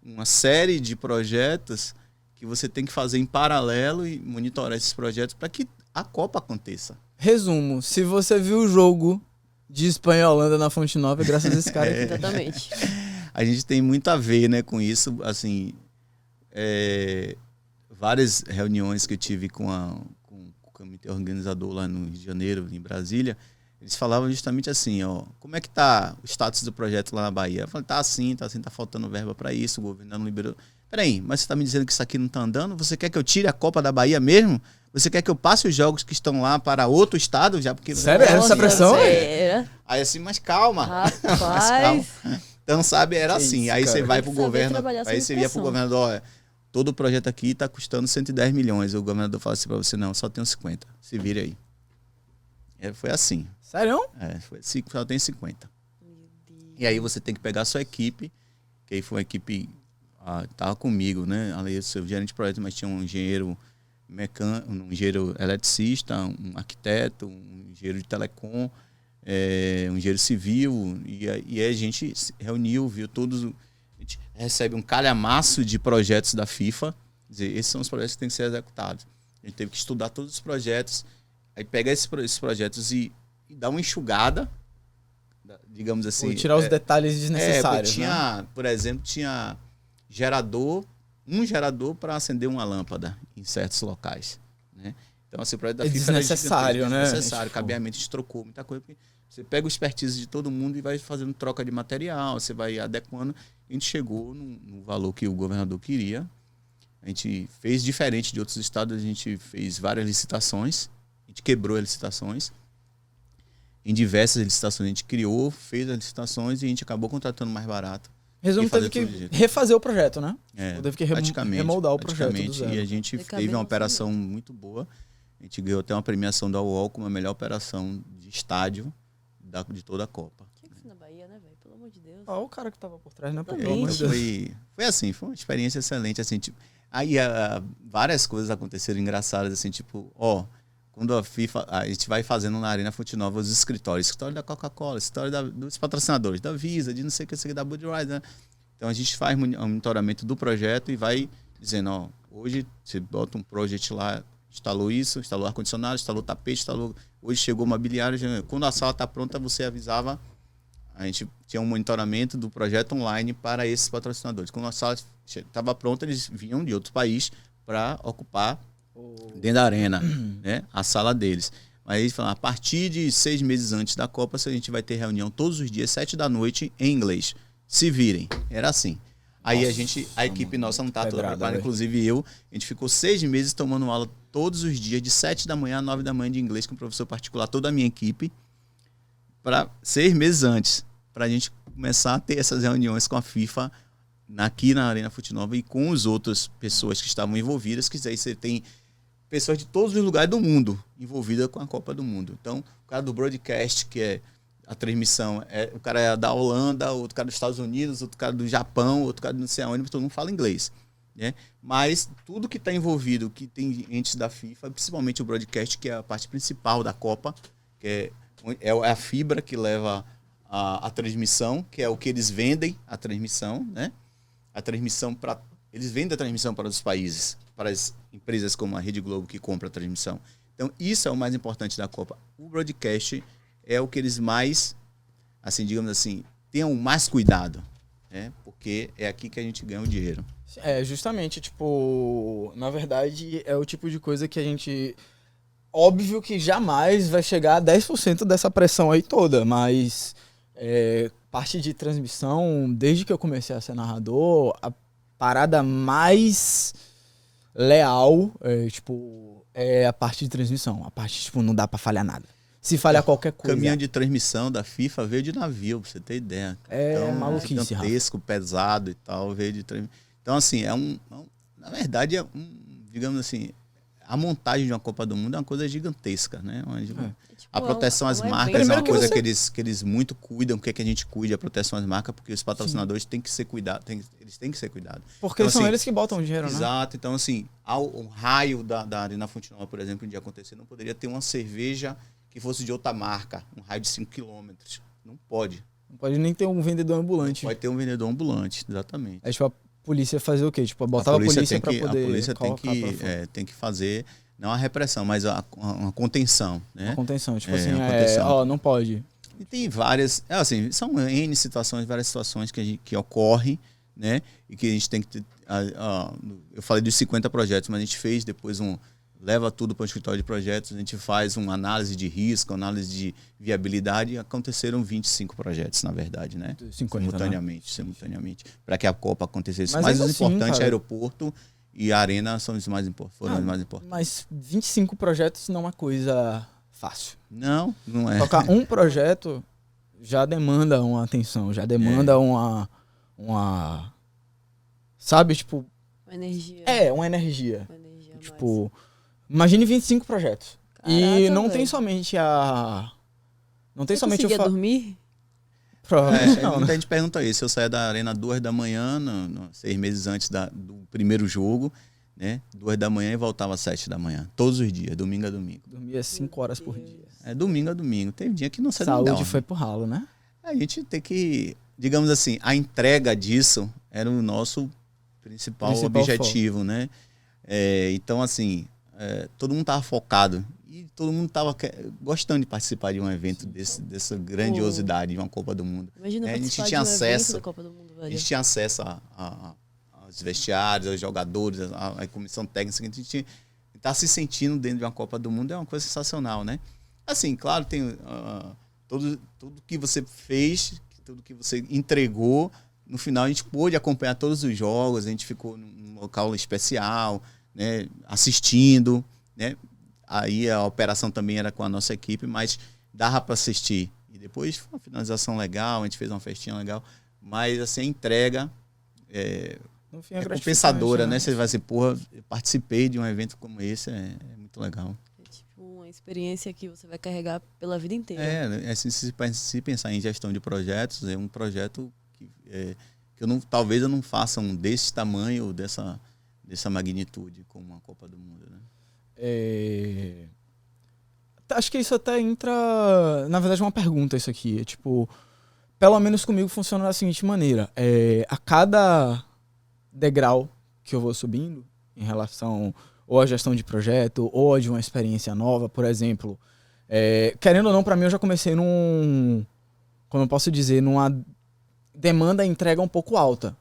[SPEAKER 2] uma série de projetos que você tem que fazer em paralelo e monitorar esses projetos para que a Copa aconteça.
[SPEAKER 1] Resumo, se você viu o jogo de Espanha e Holanda na Fonte Nova, é graças a esse cara aqui.
[SPEAKER 3] Exatamente.
[SPEAKER 2] A gente tem muito a ver, né, com isso. Assim, várias reuniões que eu tive com o comitê organizador lá no Rio de Janeiro, em Brasília, eles falavam justamente assim, como é que tá o status do projeto lá na Bahia? Eu falei, tá assim, tá faltando verba para isso, o governo não liberou. Peraí, mas você tá me dizendo que isso aqui não tá andando? Você quer que eu tire a Copa da Bahia mesmo? Você quer que eu passe os jogos que estão lá para outro estado? Já porque
[SPEAKER 1] sério? Era essa pressão?
[SPEAKER 2] Aí assim, mas calma.
[SPEAKER 3] Rapaz.
[SPEAKER 2] Mas calma. Então, sabe, era assim.
[SPEAKER 1] Isso,
[SPEAKER 2] aí
[SPEAKER 1] cara.
[SPEAKER 2] você vai pro governo, aí você ia pro governador, todo o projeto aqui tá custando 110 milhões. O governador fala assim para você, não, só tenho 50. Se vire aí. Foi assim.
[SPEAKER 1] Sério?
[SPEAKER 2] Só tem 50. E aí você tem que pegar a sua equipe, que aí foi uma equipe, tava comigo, né? Além do seu gerente de projeto, mas tinha um engenheiro mecânico, um engenheiro eletricista, um arquiteto, um engenheiro de telecom, um engenheiro civil, e aí a gente se reuniu, viu todos, a gente recebe um calhamaço de projetos da FIFA, dizer, esses são os projetos que têm que ser executados. A gente teve que estudar todos os projetos, aí pegar esses projetos e dar uma enxugada, digamos assim.
[SPEAKER 1] Ou tirar os detalhes desnecessários.
[SPEAKER 2] Por exemplo, tinha um gerador para acender uma lâmpada em certos locais, né? Então, assim, o projeto da FIFA
[SPEAKER 1] desnecessário, né?
[SPEAKER 2] Desnecessário, cabeamento, a gente trocou muita coisa, porque você pega o expertise de todo mundo e vai fazendo troca de material, você vai adequando. A gente chegou no valor que o governador queria. A gente fez diferente de outros estados, a gente fez várias licitações, a gente quebrou as licitações. Em diversas licitações a gente criou, fez as licitações e a gente acabou contratando mais barato.
[SPEAKER 1] Resumo, teve que refazer o projeto, né? Teve que remoldar o projeto do zero.
[SPEAKER 2] E a gente teve uma operação muito boa. A gente ganhou até uma premiação da UOL como a melhor operação de estádio de toda a Copa.
[SPEAKER 3] Tinha que ser na Bahia, né, velho? Pelo amor de Deus.
[SPEAKER 1] O cara que tava por trás, né?
[SPEAKER 2] Foi assim, foi uma experiência excelente, assim, tipo, aí várias coisas aconteceram engraçadas, assim, tipo, quando a FIFA, a gente vai fazendo na Arena Fonte Nova os escritório da Coca-Cola, escritório dos patrocinadores, da Visa, de não sei o que, da Budweiser, né? Então a gente faz monitoramento do projeto e vai dizendo, hoje você bota um projeto lá instalou isso, instalou ar-condicionado, instalou tapete, hoje chegou mobiliário. Quando a sala está pronta, você avisava. A gente tinha um monitoramento do projeto online para esses patrocinadores. Quando a sala estava pronta, eles vinham de outro país para ocupar dentro da arena, né, a sala deles. Mas eles falaram, a partir de 6 meses antes da Copa, a gente vai ter reunião todos os dias, 7 da noite, em inglês. Se virem. Era assim. Aí a equipe nossa não está toda preparada, inclusive a gente ficou 6 meses tomando aula todos os dias, de 7 da manhã a 9 da manhã de inglês, com o professor particular, toda a minha equipe, para 6 meses antes, para a gente começar a ter essas reuniões com a FIFA aqui na Arena Fonte Nova e com as outras pessoas que estavam envolvidas, que aí você tem pessoas de todos os lugares do mundo envolvidas com a Copa do Mundo. Então, o cara do broadcast, que é a transmissão, o cara é da Holanda, outro cara dos Estados Unidos, outro cara do Japão, outro cara do não sei aonde, todo mundo fala inglês. Né? Mas tudo que está envolvido, que tem entes da FIFA, principalmente o broadcast, que é a parte principal da Copa, que é a fibra que leva a transmissão, que é o que eles vendem, a transmissão, né? Eles vendem a transmissão para os países, para as empresas como a Rede Globo, que compra a transmissão. Então, isso é o mais importante da Copa. O broadcast é o que eles mais, assim, digamos assim, tenham mais cuidado, né? Porque é aqui que a gente ganha o dinheiro.
[SPEAKER 1] Justamente, tipo, na verdade, é o tipo de coisa que a gente... Óbvio que jamais vai chegar a 10% dessa pressão aí toda, mas parte de transmissão, desde que eu comecei a ser narrador, a parada mais leal é a parte de transmissão. A parte, tipo, não dá pra falhar nada. Se falhar qualquer coisa...
[SPEAKER 2] O caminhão de transmissão da FIFA veio de navio, pra você ter ideia.
[SPEAKER 1] Então, maluquice,
[SPEAKER 2] gigantesco, pesado e tal, veio de transmissão. Então, assim, na verdade, digamos assim, a montagem de uma Copa do Mundo é uma coisa gigantesca, né? A proteção às marcas é uma coisa que eles muito cuidam, que a gente cuide, a proteção às marcas, porque os patrocinadores têm que ser cuidados, eles têm que ser cuidados.
[SPEAKER 1] Porque
[SPEAKER 2] então,
[SPEAKER 1] são
[SPEAKER 2] assim,
[SPEAKER 1] eles que botam o dinheiro, né?
[SPEAKER 2] Exato, então assim, o raio da Arena Fonte Nova, por exemplo, um dia acontecer, não poderia ter uma cerveja que fosse de outra marca, um raio de 5 km. Não pode.
[SPEAKER 1] Não pode nem ter um vendedor ambulante.
[SPEAKER 2] Não pode ter um vendedor ambulante, exatamente.
[SPEAKER 1] Aí, tipo, a polícia fazer o quê? Tipo, botava a polícia pra poder...
[SPEAKER 2] A polícia tem que fazer, não a repressão, mas uma contenção, né?
[SPEAKER 1] Uma contenção, tipo não pode.
[SPEAKER 2] E tem várias, assim, são N situações, várias situações que ocorrem, né? E que a gente tem que ter, eu falei dos 50 projetos, mas a gente fez depois leva tudo para o escritório de projetos, a gente faz uma análise de risco, análise de viabilidade, e aconteceram 25 projetos, na verdade, né?
[SPEAKER 1] 50,
[SPEAKER 2] simultaneamente, para que a Copa acontecesse.
[SPEAKER 1] Mas
[SPEAKER 2] o
[SPEAKER 1] assim,
[SPEAKER 2] importante
[SPEAKER 1] cara,
[SPEAKER 2] é aeroporto e a arena foram os mais importantes.
[SPEAKER 1] Mas 25 projetos não é uma coisa fácil.
[SPEAKER 2] Não é.
[SPEAKER 1] Tocar um projeto já demanda uma atenção, já demanda uma... Sabe, tipo...
[SPEAKER 3] Uma energia.
[SPEAKER 1] Uma energia. Tipo...
[SPEAKER 3] Mais.
[SPEAKER 1] Imagine 25 projetos.
[SPEAKER 3] Caraca,
[SPEAKER 1] e não
[SPEAKER 3] véio.
[SPEAKER 1] tem somente Não tem
[SPEAKER 3] Você
[SPEAKER 1] somente
[SPEAKER 3] conseguia dormir?
[SPEAKER 1] Provavelmente não, né?
[SPEAKER 2] Muita gente pergunta isso. Eu saía da arena 2 da manhã, 6 meses antes do primeiro jogo, né? 2 da manhã e voltava às 7 da manhã. Todos os dias, domingo a domingo.
[SPEAKER 1] Dormia 5 horas por dia.
[SPEAKER 2] Domingo a domingo. Teve dia que não saiu.
[SPEAKER 1] Saúde foi pro ralo, né?
[SPEAKER 2] A gente tem que, digamos assim, a entrega disso era o nosso principal objetivo, foco, né? Então, assim, todo mundo estava focado e todo mundo estava gostando de participar de um evento dessa grandiosidade de uma Copa do Mundo.
[SPEAKER 3] Imagina
[SPEAKER 2] a gente tinha acesso, da Copa do Mundo, velho. A gente tinha acesso aos vestiários, aos jogadores, à comissão técnica. A gente está se sentindo dentro de uma Copa do Mundo é uma coisa sensacional, né? Assim, claro, tem tudo que você fez, tudo que você entregou. No final, a gente pôde acompanhar todos os jogos, a gente ficou num local especial, né, assistindo, né? Aí a operação também era com a nossa equipe, mas dava para assistir. E depois foi uma finalização legal, a gente fez uma festinha legal, mas assim, a entrega é compensadora, né? Você vai dizer, porra, eu participei de um evento como esse, é muito legal.
[SPEAKER 3] É tipo uma experiência que você vai carregar pela vida inteira.
[SPEAKER 2] Se pensar em gestão de projetos, é um projeto que talvez eu não faça um desse tamanho ou dessa magnitude como a Copa do Mundo, né?
[SPEAKER 1] Acho que isso até entra, na verdade, uma pergunta isso aqui. É tipo, pelo menos comigo funciona da seguinte maneira. A cada degrau que eu vou subindo em relação ou a gestão de projeto, ou a de uma experiência nova, por exemplo. Querendo ou não, para mim, eu já comecei como eu posso dizer, numa demanda e entrega um pouco alta.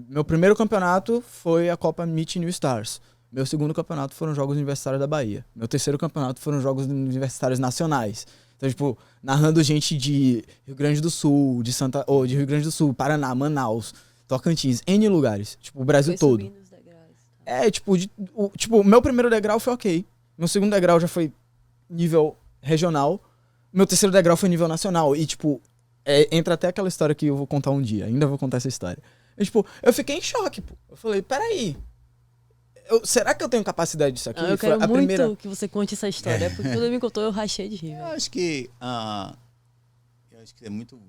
[SPEAKER 1] Meu primeiro campeonato foi a Copa Meet New Stars. Meu segundo campeonato foram os Jogos Universitários da Bahia. Meu terceiro campeonato foram os Jogos Universitários Nacionais. Então, tipo, narrando gente de Rio Grande do Sul, de Rio Grande do Sul, Paraná, Manaus, Tocantins, N lugares. Tipo, o Brasil todo.
[SPEAKER 3] Subindo os degraus.
[SPEAKER 1] Tipo, meu primeiro degrau foi ok. Meu segundo degrau já foi nível regional. Meu terceiro degrau foi nível nacional. E, tipo, entra até aquela história que eu vou contar um dia. Ainda vou contar essa história. E, tipo, eu fiquei em choque, pô. Eu falei, peraí. Será que eu tenho capacidade disso aqui?
[SPEAKER 3] Eu quero muito que você conte essa história. Porque quando ele me contou, eu rachei de rir.
[SPEAKER 2] Eu acho que é muito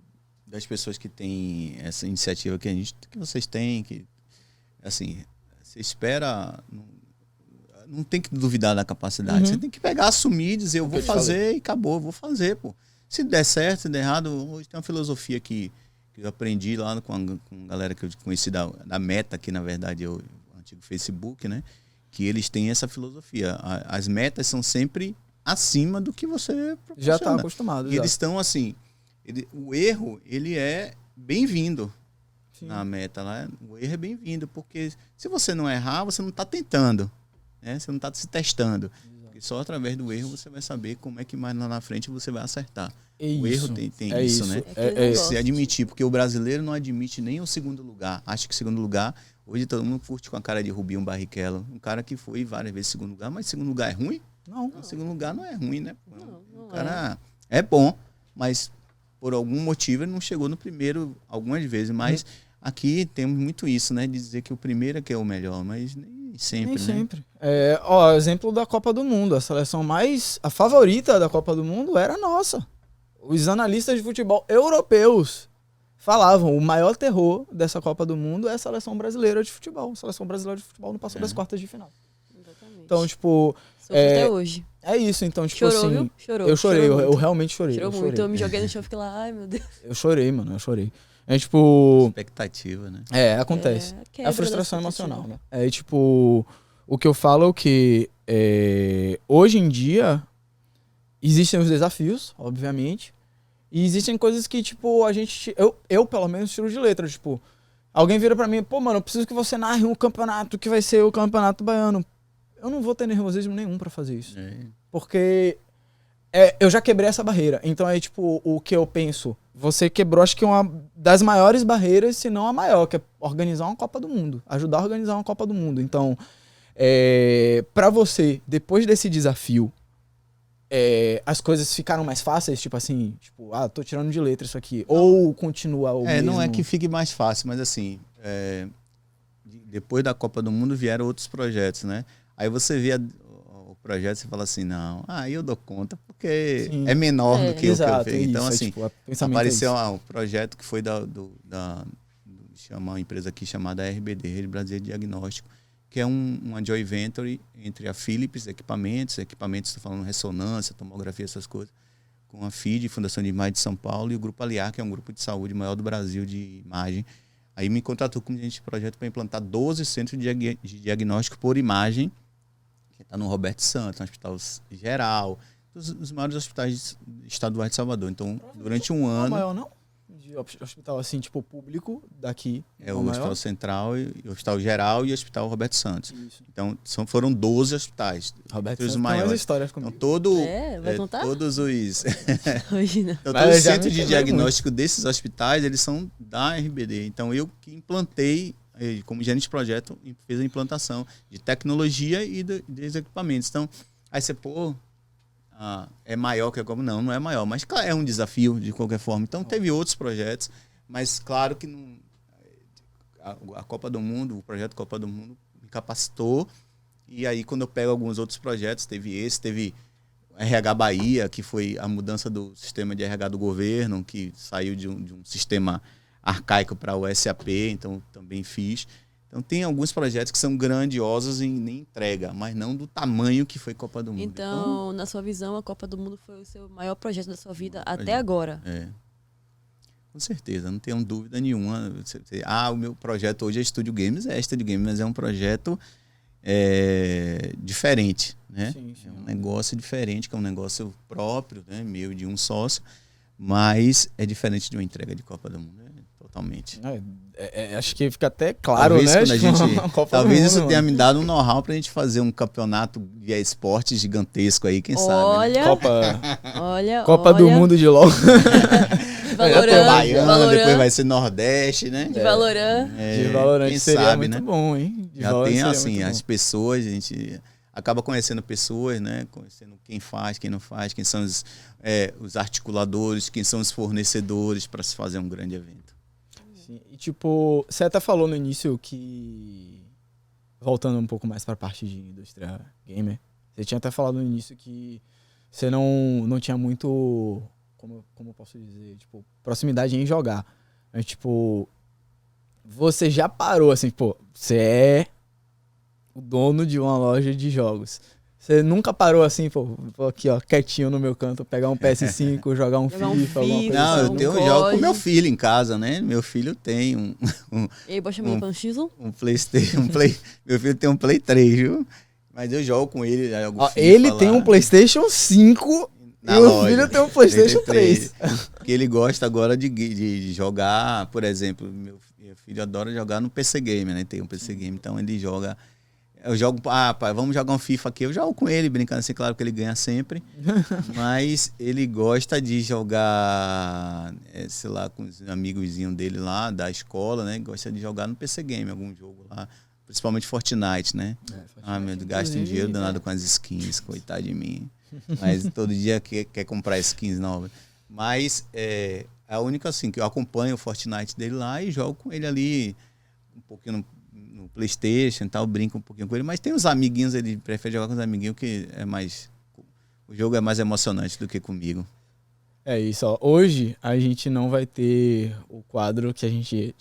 [SPEAKER 2] das pessoas que têm essa iniciativa que vocês têm, que, assim, você espera... Não tem que duvidar da capacidade. Você tem que pegar, assumir, dizer, eu vou fazer e acabou, eu vou fazer, pô. Se der certo, se der errado, hoje tem uma filosofia que eu aprendi lá com a galera que eu conheci da Meta, que na verdade é o antigo Facebook, né? Que eles têm essa filosofia. As metas são sempre acima do que você
[SPEAKER 1] já está acostumado.
[SPEAKER 2] E eles estão assim, o erro, ele é bem-vindo. Na meta lá. O erro é bem-vindo, porque se você não errar, você não está tentando. Né? Você não está se testando. Porque só através do erro você vai saber como é que mais lá na frente você vai acertar. O erro tem isso, né? Se admitir, porque o brasileiro não admite nem o segundo lugar. Acha que segundo lugar, hoje todo mundo curte com a cara de Rubinho Barrichello. Um cara que foi várias vezes segundo lugar, mas segundo lugar é ruim? Não. Segundo lugar não é ruim, né? O cara é bom, mas por algum motivo ele não chegou no primeiro algumas vezes, mas aqui temos muito isso, né? De dizer que o primeiro é que é o melhor, mas nem sempre,
[SPEAKER 1] nem
[SPEAKER 2] né?
[SPEAKER 1] sempre. Exemplo da Copa do Mundo. A seleção a favorita da Copa do Mundo era a nossa. Os analistas de futebol europeus falavam, o maior terror dessa Copa do Mundo é a seleção brasileira de futebol. A seleção brasileira de futebol não passou das quartas de final.
[SPEAKER 3] Exatamente.
[SPEAKER 1] Então, tipo...
[SPEAKER 3] até hoje.
[SPEAKER 1] É isso, então, tipo
[SPEAKER 3] Chorou,
[SPEAKER 1] assim...
[SPEAKER 3] viu? Chorou.
[SPEAKER 1] Eu chorei, eu realmente chorei.
[SPEAKER 3] Chorou muito, eu me joguei no chão e fiquei lá, ai meu Deus.
[SPEAKER 1] Eu chorei, mano, eu chorei. Tipo...
[SPEAKER 2] Expectativa, né?
[SPEAKER 1] Acontece. É a frustração emocional, né? Tipo... O que eu falo é que hoje em dia existem os desafios, obviamente, e existem coisas que, tipo, eu pelo menos tiro de letra, tipo, alguém vira pra mim, pô, mano, eu preciso que você narre um campeonato que vai ser o Campeonato Baiano. Eu não vou ter nervosismo nenhum pra fazer isso. Porque eu já quebrei essa barreira. Então tipo, o que eu penso, você quebrou, acho que uma das maiores barreiras, se não a maior, que é organizar uma Copa do Mundo, ajudar a organizar uma Copa do Mundo. Então, pra você, depois desse desafio, as coisas ficaram mais fáceis, tipo assim, tô tirando de letra isso aqui, ou continua o mesmo?
[SPEAKER 2] Não é que fique mais fácil, mas assim, depois da Copa do Mundo vieram outros projetos, né? Aí você vê o projeto e fala assim, não, eu dou conta, porque é menor do que o que eu fiz. Então, assim, apareceu um projeto que foi uma empresa aqui chamada RBD, Rede Brasileira de Diagnóstico, que é uma joint venture entre a Philips, equipamentos, estou falando ressonância, tomografia, essas coisas, com a FID, Fundação de Imagem de São Paulo, e o Grupo Aliar, que é um grupo de saúde maior do Brasil de imagem. Aí me contratou como gerente de projeto para implantar 12 centros de diagnóstico por imagem, que está no Roberto Santos, no Hospital Geral, os maiores hospitais estaduais de Salvador. Então, durante um ano...
[SPEAKER 1] Não é o maior, não? De hospital, assim, tipo, público daqui.
[SPEAKER 2] É o Hospital Central, o Hospital Geral e o Hospital Roberto Santos.
[SPEAKER 1] Isso.
[SPEAKER 2] Então, foram 12 hospitais.
[SPEAKER 1] Roberto
[SPEAKER 2] os
[SPEAKER 1] Santos
[SPEAKER 2] maiores.
[SPEAKER 1] Tem umas histórias comigo.
[SPEAKER 2] Então,
[SPEAKER 3] vai contar?
[SPEAKER 2] todos os...
[SPEAKER 3] Hoje não.
[SPEAKER 2] Então, todos os centros de diagnóstico desses hospitais, eles são da RBD. Então, eu que implantei, como gerente de projeto, fiz a implantação de tecnologia e dos equipamentos. Então, aí você, é maior que a Copa? Não é maior, mas claro, é um desafio de qualquer forma. Então teve outros projetos, mas claro que a Copa do Mundo, o projeto Copa do Mundo me capacitou, e aí quando eu pego alguns outros projetos, teve RH Bahia, que foi a mudança do sistema de RH do governo, que saiu de um sistema arcaico para o SAP, então também fiz. Então tem alguns projetos que são grandiosos em entrega, mas não do tamanho que foi Copa do Mundo.
[SPEAKER 3] Então, na sua visão, a Copa do Mundo foi o seu maior projeto da sua vida até agora?
[SPEAKER 2] Com certeza, não tenho dúvida nenhuma. O meu projeto hoje é Studio Games, Studio Games, mas é um projeto diferente, né?
[SPEAKER 1] Sim, sim.
[SPEAKER 2] É um negócio diferente, que é um negócio próprio, né? Meu, de um sócio, mas é diferente de uma entrega de Copa do Mundo, né? Totalmente.
[SPEAKER 1] Acho que fica até claro,
[SPEAKER 2] Talvez,
[SPEAKER 1] né?
[SPEAKER 2] quando a gente, talvez isso tenha
[SPEAKER 1] mano.
[SPEAKER 2] me dado um know-how pra gente fazer um campeonato de esporte gigantesco aí, quem sabe, né?
[SPEAKER 1] Copa do Mundo de LOL.
[SPEAKER 2] Baiana, depois vai ser Nordeste, né?
[SPEAKER 3] De Valorant.
[SPEAKER 1] De Valorant
[SPEAKER 2] quem
[SPEAKER 1] seria
[SPEAKER 2] sabe,
[SPEAKER 1] muito
[SPEAKER 2] né?
[SPEAKER 1] bom, hein? De
[SPEAKER 2] Já
[SPEAKER 1] Valorant
[SPEAKER 2] tem,
[SPEAKER 1] seria
[SPEAKER 2] assim,
[SPEAKER 1] muito
[SPEAKER 2] as
[SPEAKER 1] bom.
[SPEAKER 2] pessoas, a gente acaba conhecendo pessoas, né? Conhecendo quem faz, quem não faz, quem são os articuladores, quem são os fornecedores para se fazer um grande evento.
[SPEAKER 1] Sim. E tipo, você até falou no início que, voltando um pouco mais para a parte de indústria gamer, você tinha até falado no início que você não tinha muito, como eu posso dizer, tipo, proximidade em jogar. Mas, tipo, você já parou, assim, pô, você é o dono de uma loja de jogos. Você nunca parou assim, pô, aqui, ó, quietinho no meu canto, pegar um PS5, jogar um FIFA, alguma coisa
[SPEAKER 2] Não,
[SPEAKER 1] assim?
[SPEAKER 2] eu jogo com meu filho em casa, né? Meu filho tem
[SPEAKER 3] E aí, baixa pra um X1?
[SPEAKER 2] um PlayStation, meu filho tem um Play 3, viu? Mas eu jogo com ele, jogo
[SPEAKER 1] Ó,
[SPEAKER 2] FIFA
[SPEAKER 1] ele
[SPEAKER 2] lá,
[SPEAKER 1] tem um PlayStation 5
[SPEAKER 2] na
[SPEAKER 1] e o
[SPEAKER 2] loja.
[SPEAKER 1] filho tem um PlayStation 3.
[SPEAKER 2] Porque ele gosta agora de jogar, por exemplo, meu filho adora jogar no PC Game, né? Tem um PC Game, então ele joga. Eu jogo, pai, vamos jogar um FIFA aqui. Eu jogo com ele, brincando assim, claro que ele ganha sempre. Mas ele gosta de jogar, sei lá, com os amigozinhos dele lá, da escola, né? Gosta de jogar no PC Game, algum jogo lá. Principalmente Fortnite, né? Meu Deus, gasta um dinheiro danado com as skins, coitado de mim. Mas todo dia quer comprar skins novas. Mas é a única, assim, que eu acompanho o Fortnite dele lá e jogo com ele ali um pouquinho no PlayStation e tal, brinco um pouquinho com ele, mas tem uns amiguinhos, ele prefere jogar com os amiguinhos que é mais... O jogo é mais emocionante do que comigo.
[SPEAKER 1] É isso, ó. Hoje a gente não vai ter o quadro que a gente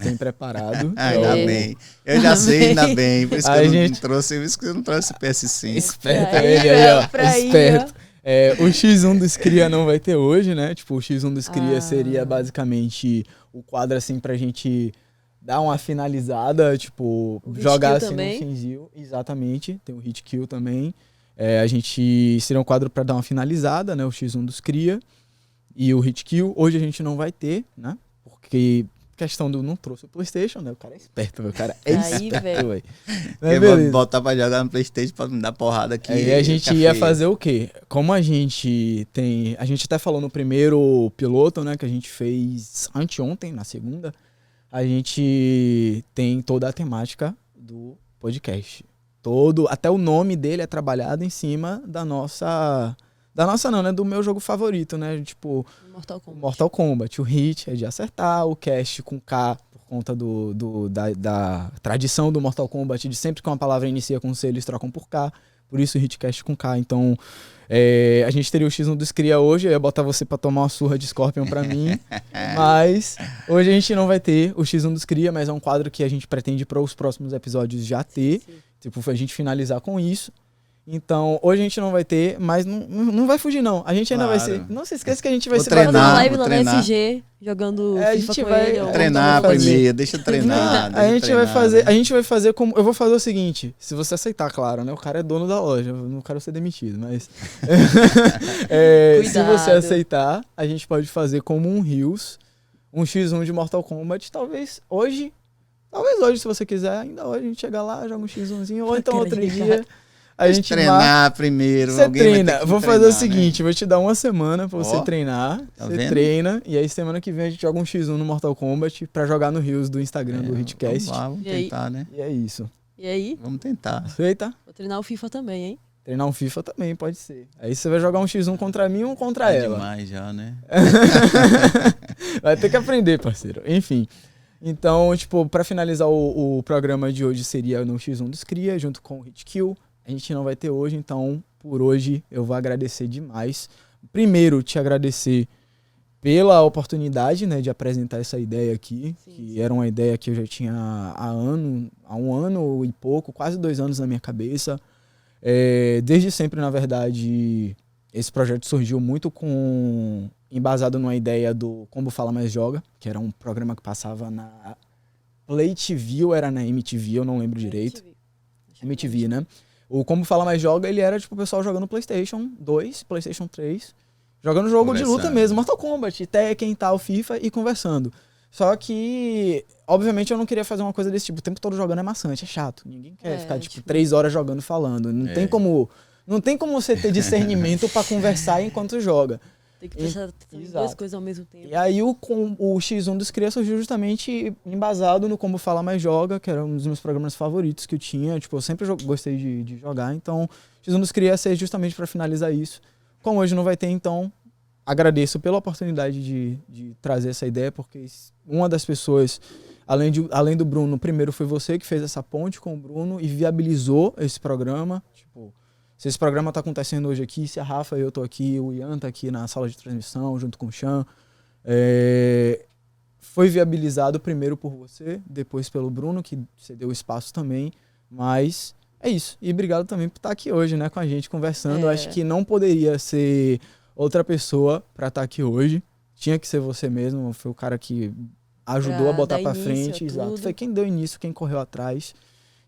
[SPEAKER 1] tem preparado.
[SPEAKER 2] Ainda bem. Eu já sei, ainda bem. Por isso que eu não trouxe PS5.
[SPEAKER 1] Esperto ele aí, ó. Esperto. O X1 do Scria não vai ter hoje, né? Tipo, o X1 do Scria seria basicamente o quadro assim pra gente dar uma finalizada, tipo, jogar assim no finzinho. Exatamente, tem o Hit Kill também. A gente seria um quadro pra dar uma finalizada, né? O X1 dos Cria e o Hit Kill. Hoje a gente não vai ter, né? Porque questão do não trouxe o PlayStation, né? O cara é esperto, meu cara é esperto, velho.
[SPEAKER 2] Quer botar pra jogar no PlayStation pra me dar porrada aqui.
[SPEAKER 1] Aí a gente ia fazer o quê? Como a gente tem... A gente até falou no primeiro piloto, né? Que a gente fez anteontem, na segunda. A gente tem toda a temática do podcast. Até o nome dele é trabalhado em cima da nossa não, né? Do meu jogo favorito, né? Tipo, Mortal Kombat. O hit é de acertar, o cast com K, por conta da tradição do Mortal Kombat, de sempre que uma palavra inicia com C, eles trocam por K. Por isso o hitcast com K. Então, a gente teria o X1 dos Cria hoje, eu ia botar você pra tomar uma surra de Scorpion pra mim. Mas hoje a gente não vai ter o X1 dos Cria, mas é um quadro que a gente pretende para os próximos episódios já ter. Sim. Tipo, a gente finalizar com isso. Então, hoje a gente não vai ter, mas não vai fugir, não. A gente ainda vai ser... Não se esqueça que a gente vai ser...
[SPEAKER 3] Fazer uma live lá na SG, jogando FIFA
[SPEAKER 1] a gente
[SPEAKER 3] com
[SPEAKER 1] vai
[SPEAKER 3] ele.
[SPEAKER 2] Treinar primeiro, deixa eu treinar.
[SPEAKER 1] A gente vai fazer como... Eu vou fazer o seguinte, se você aceitar, claro, né? O cara é dono da loja, eu não quero ser demitido, mas... se você aceitar, a gente pode fazer como um Rios, um X1 de Mortal Kombat, talvez hoje, se você quiser, ainda hoje a gente chega lá, joga um X1zinho, ou então outro dia... A gente
[SPEAKER 2] treinar primeiro.
[SPEAKER 1] Você treina. Vou fazer o seguinte, vou te dar uma semana pra você treinar.
[SPEAKER 2] Tá
[SPEAKER 1] você
[SPEAKER 2] vendo?
[SPEAKER 1] Treina. E aí semana que vem a gente joga um X1 no Mortal Kombat pra jogar no Rios do Instagram do Hitcast.
[SPEAKER 2] Vamos tentar, né?
[SPEAKER 1] E é isso.
[SPEAKER 3] E aí?
[SPEAKER 2] Vamos tentar.
[SPEAKER 1] Aceita?
[SPEAKER 3] Vou treinar o FIFA também, hein?
[SPEAKER 1] Treinar um FIFA também, pode ser. Aí você vai jogar um X1 contra mim ou contra ela.
[SPEAKER 2] Demais já, né?
[SPEAKER 1] Vai ter que aprender, parceiro. Enfim. Então, tipo, pra finalizar o programa de hoje seria no X1 dos Cria, junto com o Hit Kill. A gente não vai ter hoje, então por hoje eu vou agradecer demais. Primeiro, te agradecer pela oportunidade, né, de apresentar essa ideia aqui, que era uma ideia que eu já tinha há um ano e pouco, quase 2 anos na minha cabeça. Desde sempre, na verdade, esse projeto surgiu muito embasado numa ideia do Como Fala Mais Joga, que era um programa que passava na Play TV ou era na MTV, eu não lembro direito. MTV, né? O Como Fala Mais Joga, ele era tipo o pessoal jogando PlayStation 2, PlayStation 3, jogando jogo de luta mesmo, Mortal Kombat, Tekken, tal, FIFA e conversando. Só que, obviamente, eu não queria fazer uma coisa desse tipo. O tempo todo jogando é maçante, é chato. Ninguém quer ficar, tipo, 3 horas jogando e falando. Não tem como você ter discernimento pra conversar enquanto joga.
[SPEAKER 3] Tem que prestar atenção em duas coisas ao mesmo tempo.
[SPEAKER 1] E aí o X1 dos Cria surgiu justamente embasado no Como Fala Mais Joga, que era um dos meus programas favoritos que eu tinha. Tipo, eu sempre gostei de jogar. Então, X1 dos Cria ser justamente pra finalizar isso. Como hoje não vai ter, então... Agradeço pela oportunidade de trazer essa ideia, porque uma das pessoas, além do Bruno, primeiro foi você que fez essa ponte com o Bruno e viabilizou esse programa. Tipo, se esse programa está acontecendo hoje aqui, se a Rafa e eu tô aqui, o Ian tá aqui na sala de transmissão, junto com o Chan, foi viabilizado primeiro por você, depois pelo Bruno, que cedeu o espaço também, mas é isso. E obrigado também por estar aqui hoje, né, com a gente, conversando. Eu acho que não poderia ser... outra pessoa pra estar aqui hoje. Tinha que ser você mesmo. Foi o cara que ajudou a botar pra frente. Exato. Foi quem deu início, quem correu atrás.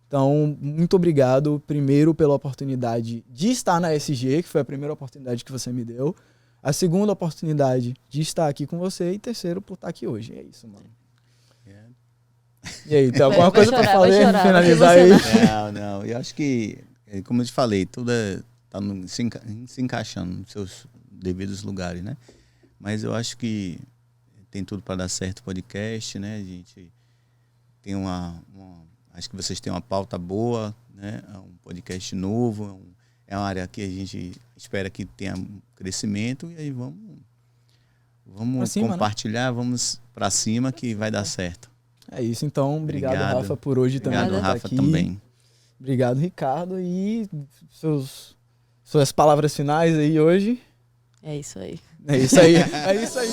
[SPEAKER 1] Então, muito obrigado. Primeiro, pela oportunidade de estar na SG, que foi a primeira oportunidade que você me deu. A segunda oportunidade de estar aqui com você. E terceiro, por estar aqui hoje. É isso, mano. E aí, tem alguma coisa pra falar? Finalizar aí?
[SPEAKER 2] Não. Eu acho que, como eu te falei, tudo tá se encaixando nos seus devidos lugares, né? Mas eu acho que tem tudo para dar certo o podcast, né? A gente tem acho que vocês têm uma pauta boa, né? É um podcast novo, é uma área que a gente espera que tenha crescimento e aí vamos cima, compartilhar, né? Vamos para cima que vai dar certo.
[SPEAKER 1] É isso, então. Obrigado, Rafa, por hoje também.
[SPEAKER 2] Obrigado, Rafa, aqui. Também.
[SPEAKER 1] Obrigado, Ricardo. E suas palavras finais aí hoje?
[SPEAKER 3] É isso aí.
[SPEAKER 1] É isso aí. É isso aí.